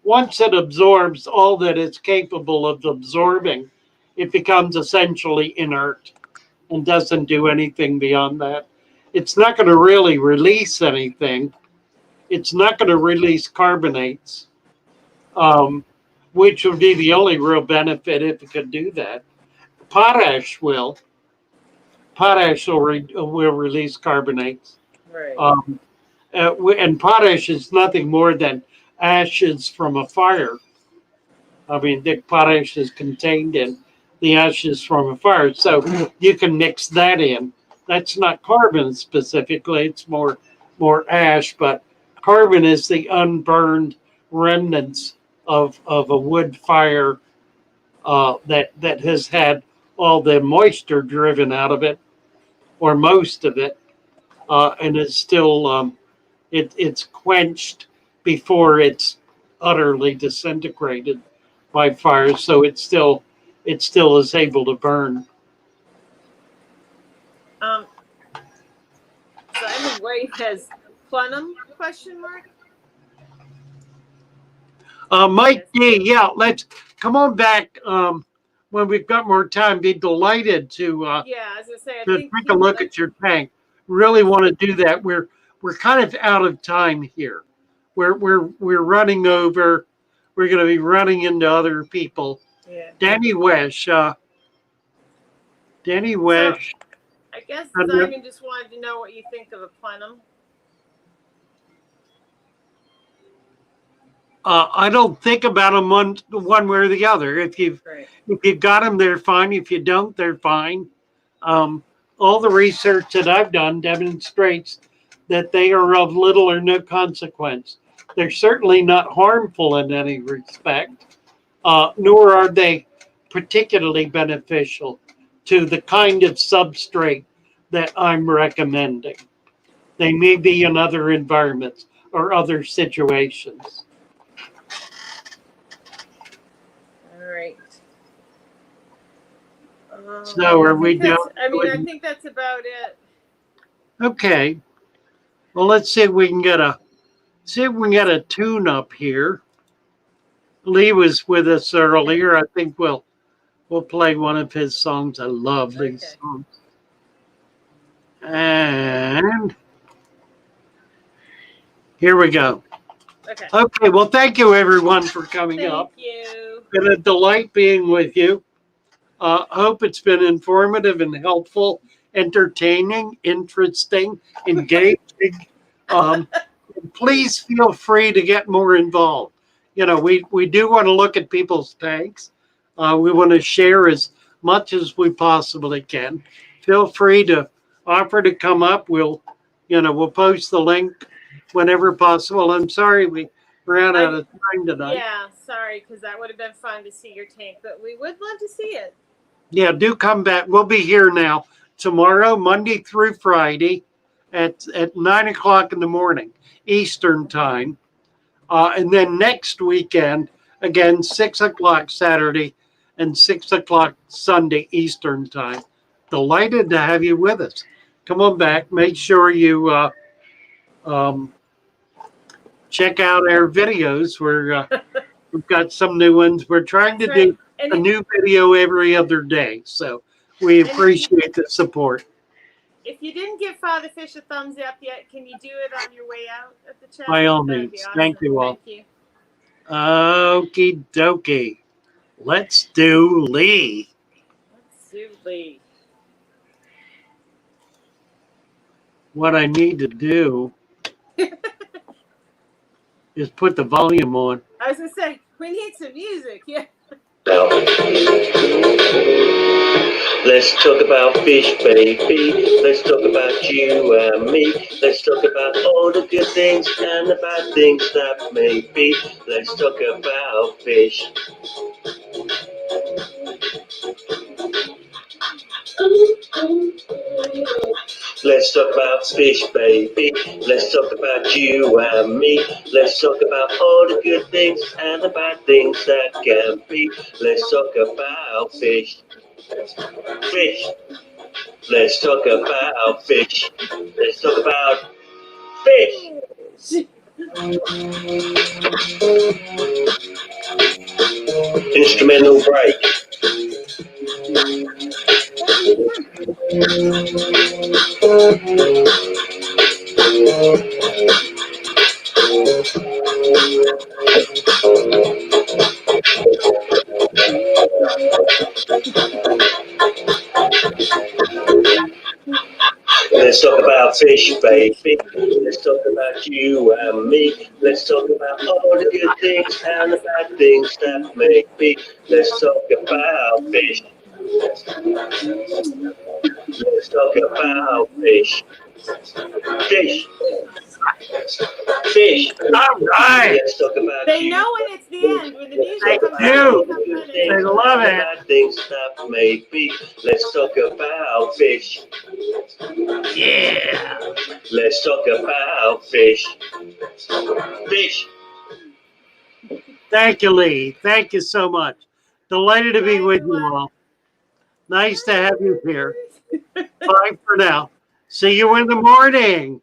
Once it absorbs all that it's capable of absorbing, it becomes essentially inert and doesn't do anything beyond that. It's not going to really release anything. It's not going to release carbonates, which would be the only real benefit if it could do that. Potash will. Potash will release carbonates. Right. And potash is nothing more than ashes from a fire. I mean, the potash is contained in the ashes from a fire. So you can mix that in. That's not carbon specifically, it's more ash, but carbon is the unburned remnants of a wood fire that has had all the moisture driven out of it, or most of it, and it's still it's quenched before it's utterly disintegrated by fire. So it still is able to burn. Simon White has plenum ? Mike D, yeah, let's come on back when we've got more time. Be delighted to I was gonna say, take a look at your tank. Really want to do that. We're kind of out of time here. We're running over. We're going to be running into other people. Yeah. Danny Wesh. Danny Wesh. So, I guess Simon just wanted to know what you think of a plenum. I don't think about them one way or the other. If you've got them, they're fine. If you don't, they're fine. All the research that I've done demonstrates that they are of little or no consequence. They're certainly not harmful in any respect, nor are they particularly beneficial to the kind of substrate that I'm recommending. They may be in other environments or other situations. All right. So are we done? I think that's about it. Okay. Well, let's see if we can get a tune up here. Lee was with us earlier. I think we'll play one of his songs. I love these songs. And here we go. Okay. Well, thank you everyone for coming up. Thank you. It's been a delight being with you. Hope it's been informative and helpful, entertaining, interesting, engaging. Please feel free to get more involved. You know, we do want to look at people's tanks. We want to share as much as we possibly can. Feel free to offer to come up. We'll post the link whenever possible. I'm sorry we ran out of time tonight. Yeah, sorry, because that would have been fun to see your tank, but we would love to see it. Yeah, do come back. We'll be here now tomorrow, Monday through Friday, at 9 o'clock in the morning Eastern time. And then next weekend, again, 6 o'clock Saturday and 6 o'clock Sunday Eastern time. Delighted to have you with us. Come on back. Make sure you check out our videos. We've got some new ones. We're trying to do a new video every other day. So we appreciate the support. If you didn't give Father Fish a thumbs up yet, can you do it on your way out of the chat? By all means. Awesome. Thank you all. Thank you. Okie dokie. Let's do Lee. Let's do Lee. What I need to do is put the volume on. I was going to say, we need some music. Yeah. Let's talk about fish, baby. Let's talk about you and me. Let's talk about all the good things and the bad things that may be. Let's talk about fish. Let's talk about fish, baby. Let's talk about you and me. Let's talk about all the good things and the bad things that can be. Let's talk about fish. Fish. Let's talk about fish. Let's talk about fish. Instrumental break. Let's talk about fish, baby. Let's talk about you and me. Let's talk about all the good things and the bad things that may be. Let's talk about fish. Let's talk about fish. Fish. Fish. All right. Let's talk about They you. know when it's the end, when the music Thank comes you. out. They love it. Bad things that may be. Let's talk about fish. Yeah. Let's talk about fish. Fish. Thank you, Lee. Thank you so much. Delighted to be with you all. Nice to have you here. Bye for now. See you in the morning.